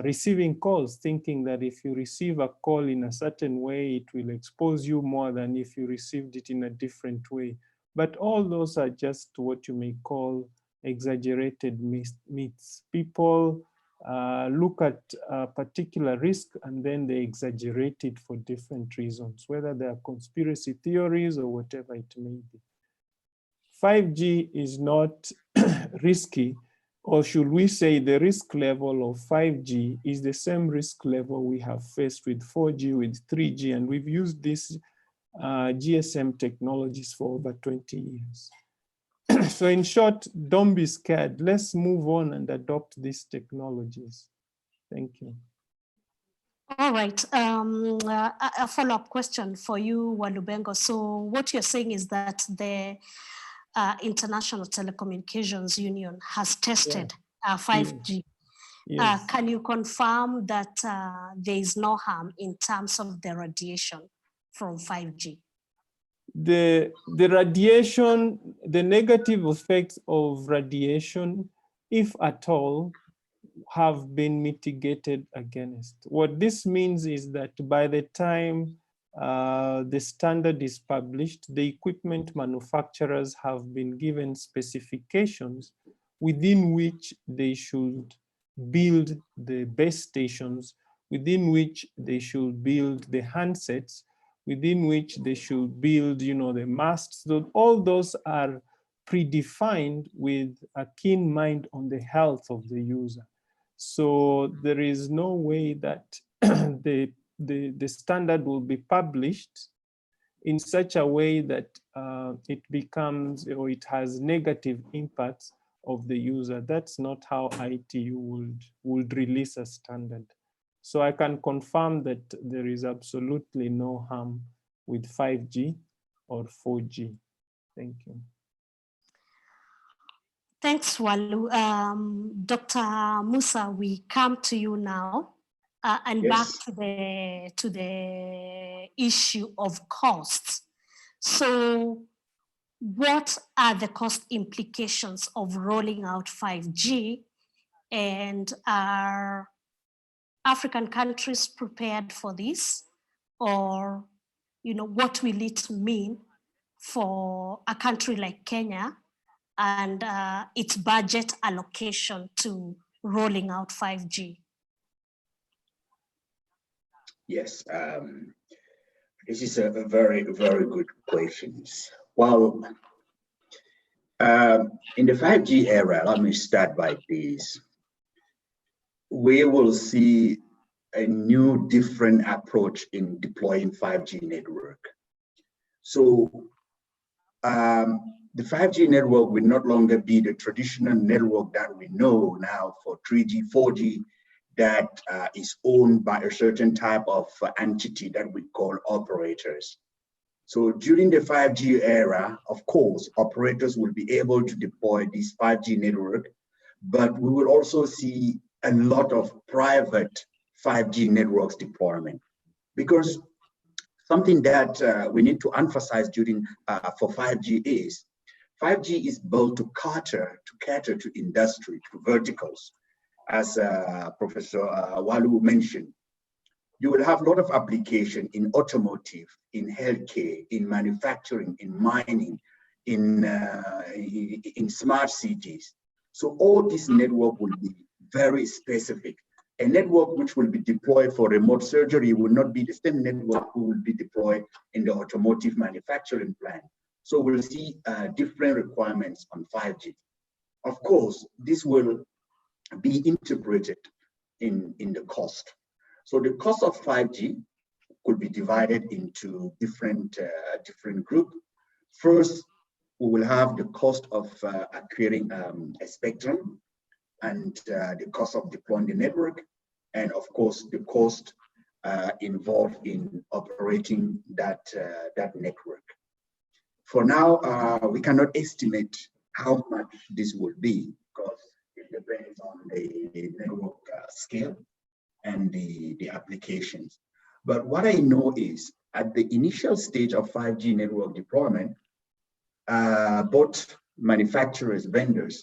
receiving calls, thinking that if you receive a call in a certain way, it will expose you more than if you received it in a different way. But all those are just what you may call exaggerated myths. People look at a particular risk and then they exaggerate it for different reasons, whether they are conspiracy theories or whatever it may be. 5G is not risky, or should we say the risk level of 5G is the same risk level we have faced with 4G, with 3G, and we've used these GSM technologies for over 20 years. So in short, don't be scared. Let's move on and adopt these technologies. Thank you. All right, a follow-up question for you, Walubengo. So what you're saying is that the International Telecommunications Union has tested 5G. Yes. Can you confirm that there is no harm in terms of the radiation from 5G? The radiation, the negative effects of radiation, if at all, have been mitigated against. What this means is that by the time the standard is published, the equipment manufacturers have been given specifications within which they should build the base stations, within which they should build the handsets, within which they should build, you know, the masts. So all those are predefined with a keen mind on the health of the user. So there is no way that the standard will be published in such a way that it becomes, or it has negative impacts of the user. That's not how ITU would release a standard. So I can confirm that there is absolutely no harm with 5G or 4G. Thank you. Thanks, Walu. Dr. Musa, we come to you now, and Yes. back to the issue of costs. So, what are the cost implications of rolling out 5G, and are African countries prepared for this, or, you know, what will it mean for a country like Kenya and its budget allocation to rolling out 5G? Yes, this is a very, very good question. Well, in the 5G era, let me start by this. We will see a new, different approach in deploying 5G network. So the 5G network will not longer be the traditional network that we know now for 3G, 4G, that is owned by a certain type of entity that we call operators. So during the 5G era, of course, operators will be able to deploy this 5G network, but we will also see a lot of private 5G networks deployment, because something that we need to emphasize during for 5G is 5G is built to cater to industry, to verticals. As Professor Walu mentioned, you will have a lot of application in automotive, in healthcare, in manufacturing, in mining, in smart cities. So all this network will be very specific. A network which will be deployed for remote surgery will not be the same network who will be deployed in the automotive manufacturing plant. So we'll see different requirements on 5G. Of course, this will be integrated in the cost. So the cost of 5G could be divided into different groups. First, we will have the cost of acquiring a spectrum, and the cost of deploying the network, and of course the cost involved in operating that network. For now, we cannot estimate how much this will be, because it depends on the network scale and the applications. But what I know is, at the initial stage of 5G network deployment, both manufacturers, vendors,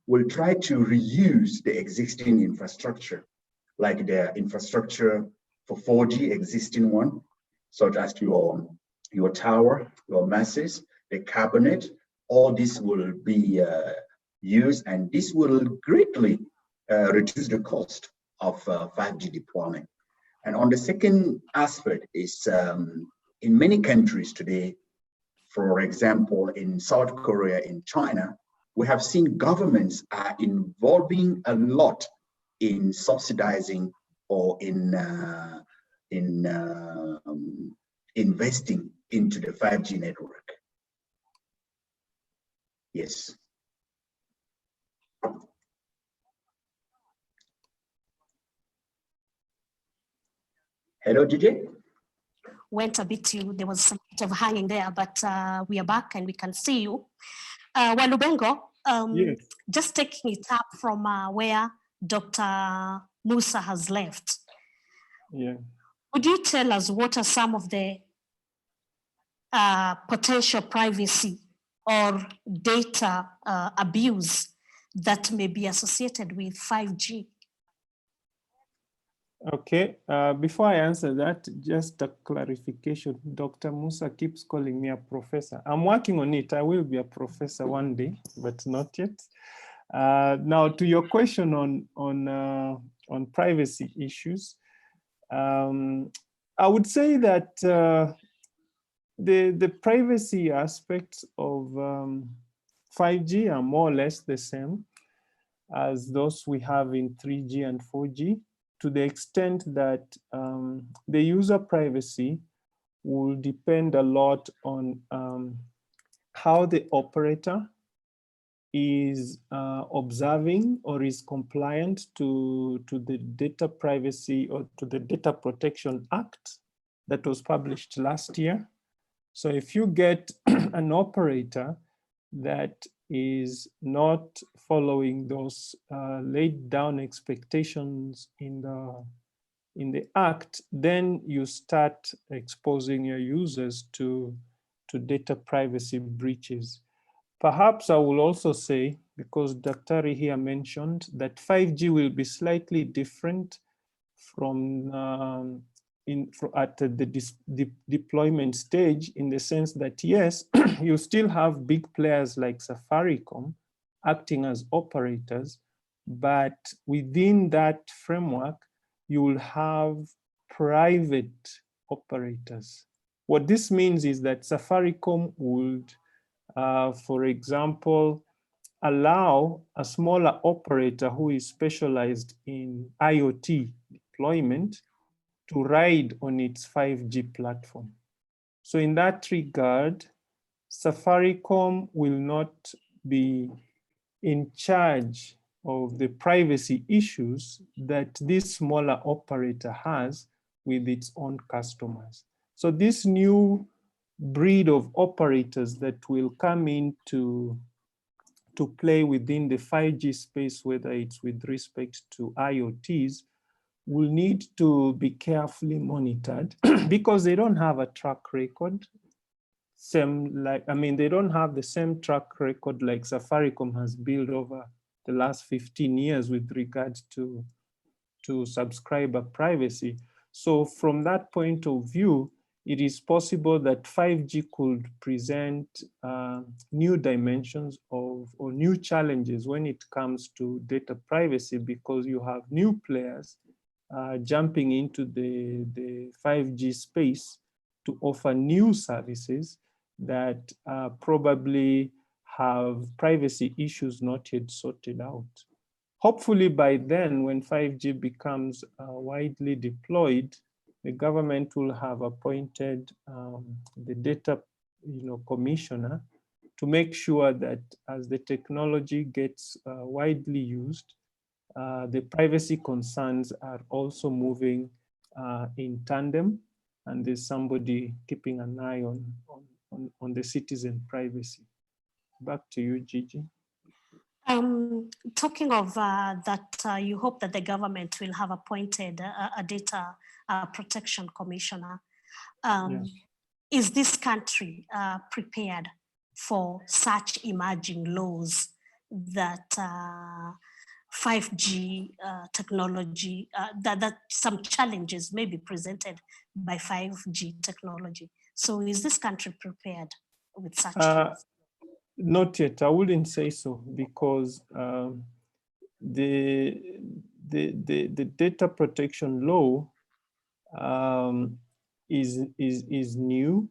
will try to reuse the existing infrastructure, like the infrastructure for 4G, existing one, such as your tower, your masses, the cabinet. All this will be used, and this will greatly reduce the cost of 5G deployment. And on the second aspect is, in many countries today, for example, in South Korea, in China, we have seen governments are involving a lot in subsidizing or in investing into the 5G network. Yes. Hello, DJ? Went a bit, there was some bit of hanging there, but we are back and we can see you. Walubengo, yes. Just taking it up from where Dr. Musa has left. Yeah. Would you tell us what are some of the potential privacy or data abuse that may be associated with 5G? Okay, before I answer that, just a clarification. Dr. Musa keeps calling me a professor. I'm working on it. I will be a professor one day, but not yet. Now, to your question on privacy issues, I would say that the privacy aspects of 5G are more or less the same as those we have in 3G and 4G, to the extent that the user privacy will depend a lot on how the operator is observing or is compliant to the Data Privacy or to the Data Protection Act that was published last year. So if you get an operator that is not following those laid down expectations in the Act, then you start exposing your users to data privacy breaches. Perhaps I will also say, because Daktari here mentioned that 5G will be slightly different from at the deployment stage, in the sense that, yes, you still have big players like Safaricom acting as operators, but within that framework, you will have private operators. What this means is that Safaricom would, for example, allow a smaller operator who is specialized in IoT deployment to ride on its 5G platform. So in that regard, Safaricom will not be in charge of the privacy issues that this smaller operator has with its own customers. So this new breed of operators that will come in to play within the 5G space, whether it's with respect to IoTs, will need to be carefully monitored because they don't have a track record. They don't have the same track record like Safaricom has built over the last 15 years with regards to subscriber privacy. So from that point of view, it is possible that 5G could present new dimensions or new challenges when it comes to data privacy, because you have new players jumping into the 5G space to offer new services that probably have privacy issues not yet sorted out. Hopefully by then, when 5G becomes widely deployed, the government will have appointed the data commissioner to make sure that as the technology gets widely used, the privacy concerns are also moving in tandem, and there's somebody keeping an eye on the citizen privacy. Back to you, Gigi. Talking of that, you hope that the government will have appointed a data protection commissioner. Is this country prepared for such emerging laws that 5G technology, that some challenges may be presented by 5G technology? So is this country prepared with such laws? Not yet. I wouldn't say so, because the data protection law is new,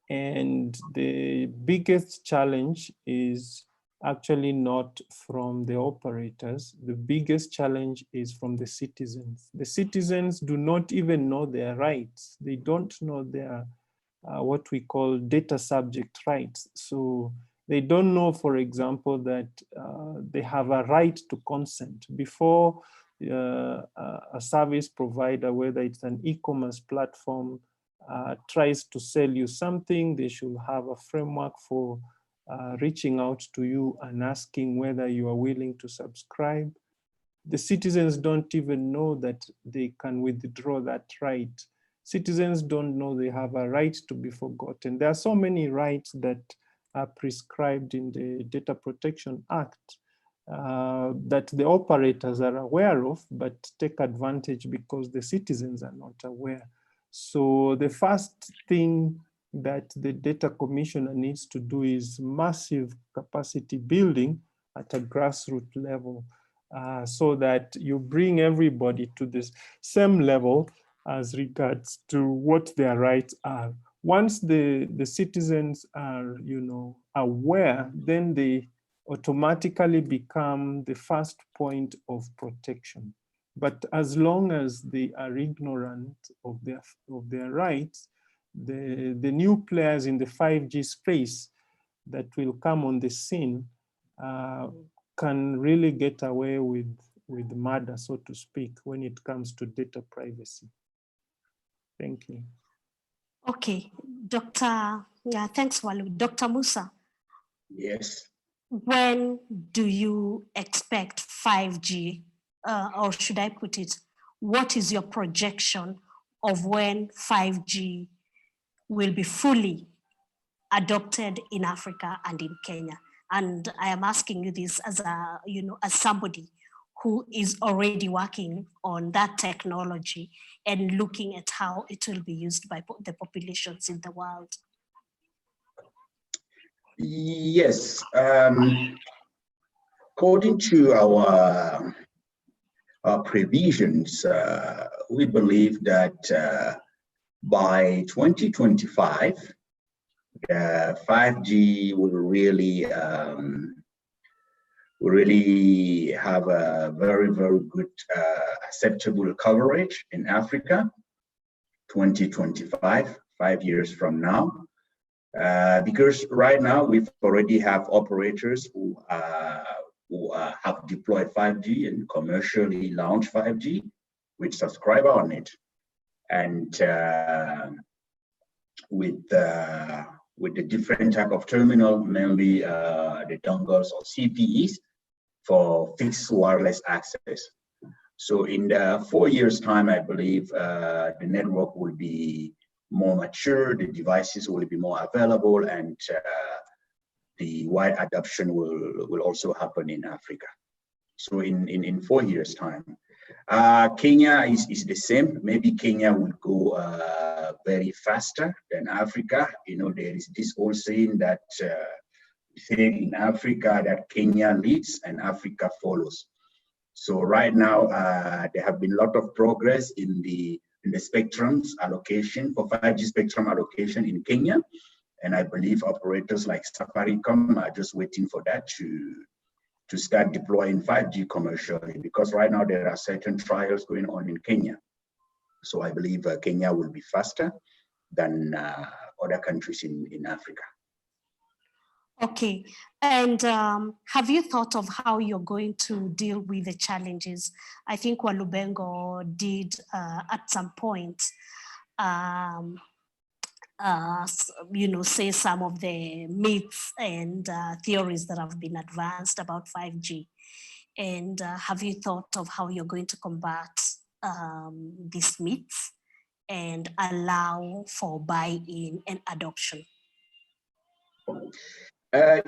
and the biggest challenge is actually not from the operators. The biggest challenge is from the citizens. The citizens do not even know their rights. They don't know their what we call data subject rights. So they don't know, for example, that they have a right to consent. Before a service provider, whether it's an e-commerce platform, tries to sell you something, they should have a framework for reaching out to you and asking whether you are willing to subscribe. The citizens don't even know that they can withdraw that right. Citizens don't know they have a right to be forgotten. There are so many rights that are prescribed in the Data Protection Act that the operators are aware of, but take advantage because the citizens are not aware. So the first thing that the data commissioner needs to do is massive capacity building at a grassroots level, so that you bring everybody to the same level as regards to what their rights are. Once the citizens are, aware, then they automatically become the first point of protection. But as long as they are ignorant of their rights, the new players in the 5G space that will come on the scene can really get away with murder, so to speak, when it comes to data privacy. Thank you. Okay, Dr. Yeah, thanks, Walu. Dr. Musa. Yes. When do you expect 5G, or should I put it, what is your projection of when 5G will be fully adopted in Africa and in Kenya? And I am asking you this as as somebody who is already working on that technology and looking at how it will be used by the populations in the world. Yes, according to our previsions, we believe that by 2025, 5G will really have a very, very good acceptable coverage in Africa. 2025, 5 years from now. Because right now we already have operators who have deployed 5G and commercially launched 5G with subscriber on it, and with the different type of terminal, mainly the dongles or CPEs for fixed wireless access. So in the 4 years time, I believe the network will be more mature, the devices will be more available, and the wide adoption will also happen in Africa. So in 4 years time. Kenya is the same. Maybe Kenya will go very faster than Africa. There is this old saying that in Africa that Kenya leads and Africa follows. So right now, there have been a lot of progress in the spectrums allocation for 5G spectrum allocation in Kenya. And I believe operators like Safaricom are just waiting for that to start deploying 5G commercially, because right now there are certain trials going on in Kenya. So I believe Kenya will be faster than other countries in Africa. Okay, and have you thought of how you're going to deal with the challenges? I think Walubengo did at some point, say some of the myths and theories that have been advanced about 5G. And have you thought of how you're going to combat these myths and allow for buy-in and adoption?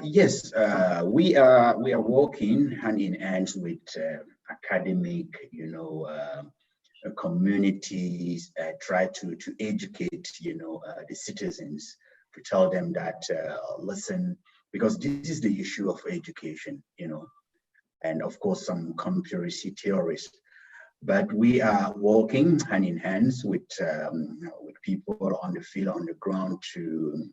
Yes, we are working hand in hand with academic, communities, try to educate, the citizens, to tell them that, listen, because this is the issue of education, and of course some conspiracy theories. But we are working hand in hand with people on the field, on the ground, to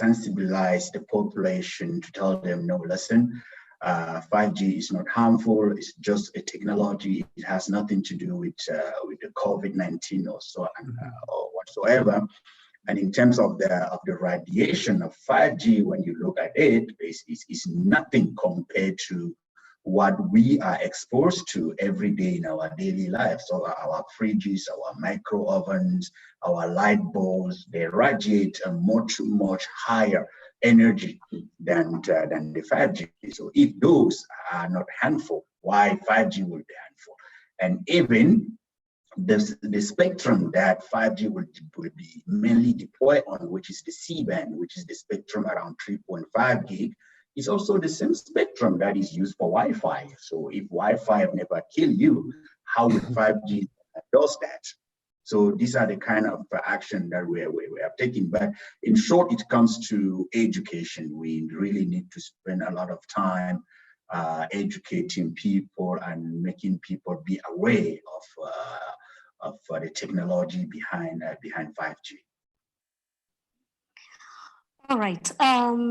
sensibilize the population, to tell them, no, listen, 5G is not harmful. It's just a technology. It has nothing to do with the COVID-19 or so or whatsoever. And in terms of the radiation of 5G, when you look at it, it's nothing compared to what we are exposed to every day in our daily lives. So our fridges, our micro ovens, our light bulbs, they radiate a much higher energy than the 5G. So if those are not harmful, why 5G will be harmful? And even the spectrum that 5G will be mainly deployed on, which is the C-band, which is the spectrum around 3.5 gig, is also the same spectrum that is used for Wi-Fi. So if Wi-Fi never kill you, how would 5G does that? So these are the kind of action that we are taking. But in short, it comes to education. We really need to spend a lot of time educating people and making people be aware of the technology behind 5G. All right,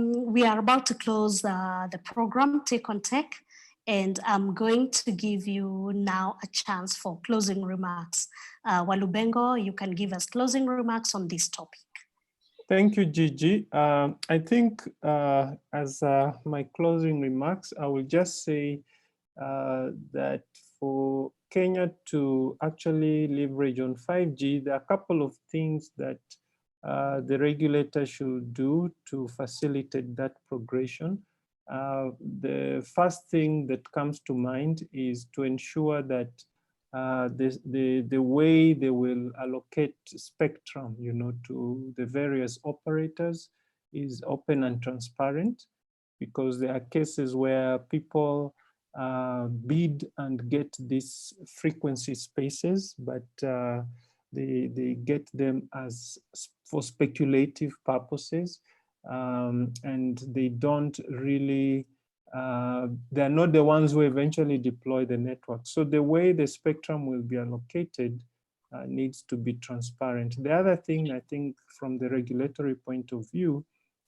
we are about to close the program, Take on Tech, and I'm going to give you now a chance for closing remarks. Walubengo, you can give us closing remarks on this topic. Thank you, Gigi. I think as my closing remarks, I will just say that for Kenya to actually leverage on 5G, there are a couple of things that the regulator should do to facilitate that progression. The first thing that comes to mind is to ensure that the way they will allocate spectrum, to the various operators is open and transparent, because there are cases where people bid and get these frequency spaces, but they get them as for speculative purposes, and they don't really, they're not the ones who eventually deploy the network. So the way the spectrum will be allocated needs to be transparent. The other thing, I think, from the regulatory point of view,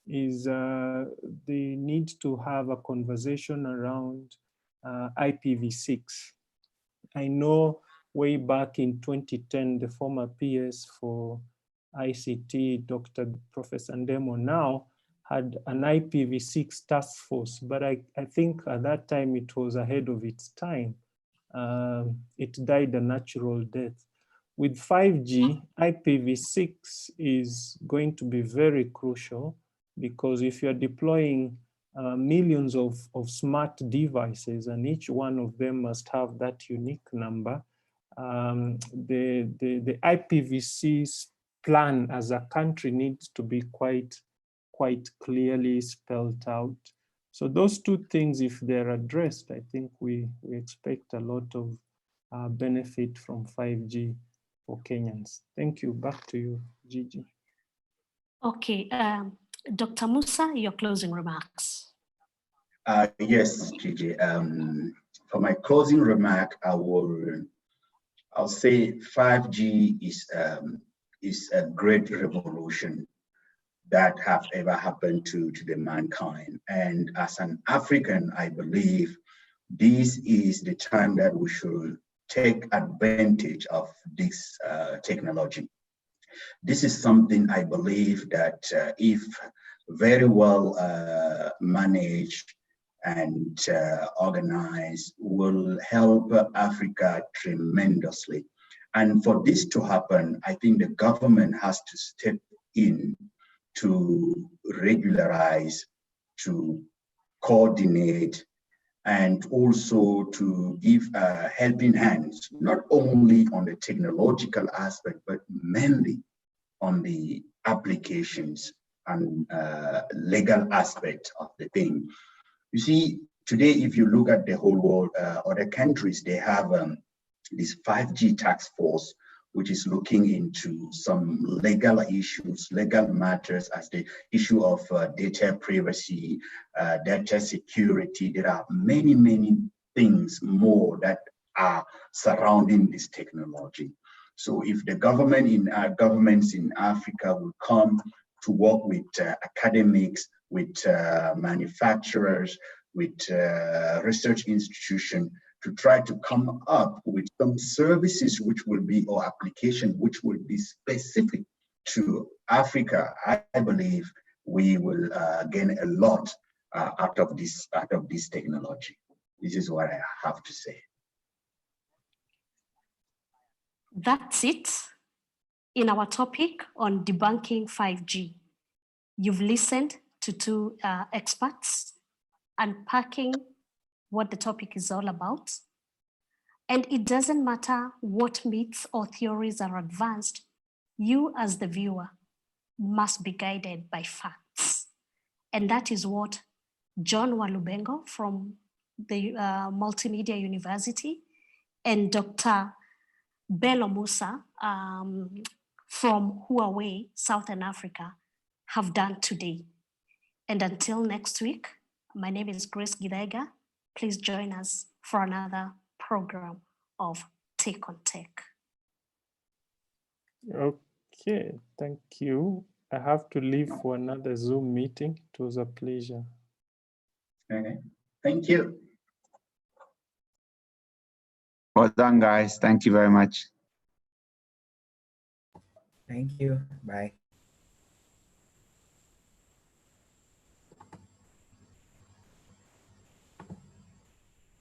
is they need to have a conversation around IPv6. I know way back in 2010, the former PS for ICT, Professor Ndemo now, had an IPv6 task force, but I think at that time it was ahead of its time. It died a natural death. With 5G, IPv6 is going to be very crucial, because if you're deploying millions of smart devices and each one of them must have that unique number, the IPv6 plan as a country needs to be quite clearly spelled out. So those two things, if they're addressed, I think we expect a lot of benefit from 5G for Kenyans. Thank you. Back to you, Gigi. Okay, Dr. Musa, your closing remarks. Yes, Gigi. For my closing remark, I'll say 5G is a great revolution that have ever happened to the mankind. And as an African, I believe this is the time that we should take advantage of this technology. This is something I believe that if very well managed and organized, will help Africa tremendously. And for this to happen, I think the government has to step in to regularize, to coordinate, and also to give helping hands, not only on the technological aspect, but mainly on the applications and legal aspect of the thing. You see, today, if you look at the whole world, other countries, they have this 5G task force, which is looking into some legal issues, legal matters, as the issue of data privacy, data security. There are many, many things more that are surrounding this technology. So if the governments in Africa will come to work with academics, with manufacturers, with research institutions, to try to come up with some services which will be, or application which will be specific to Africa, I believe we will gain a lot out of this technology. This is what I have to say. That's it in our topic on debunking 5G. You've listened to two experts unpacking what the topic is all about. And it doesn't matter what myths or theories are advanced, you as the viewer must be guided by facts. And that is what John Walubengo from the Multimedia University and Dr. Bello Musa from Huawei, Southern Africa, have done today. And until next week, my name is Grace Gidaiga. please join us for another program of Take on Tech. Okay, thank you. I have to leave for another Zoom meeting. It was a pleasure. Okay, thank you. Well done, guys. Thank you very much. Thank you. Bye.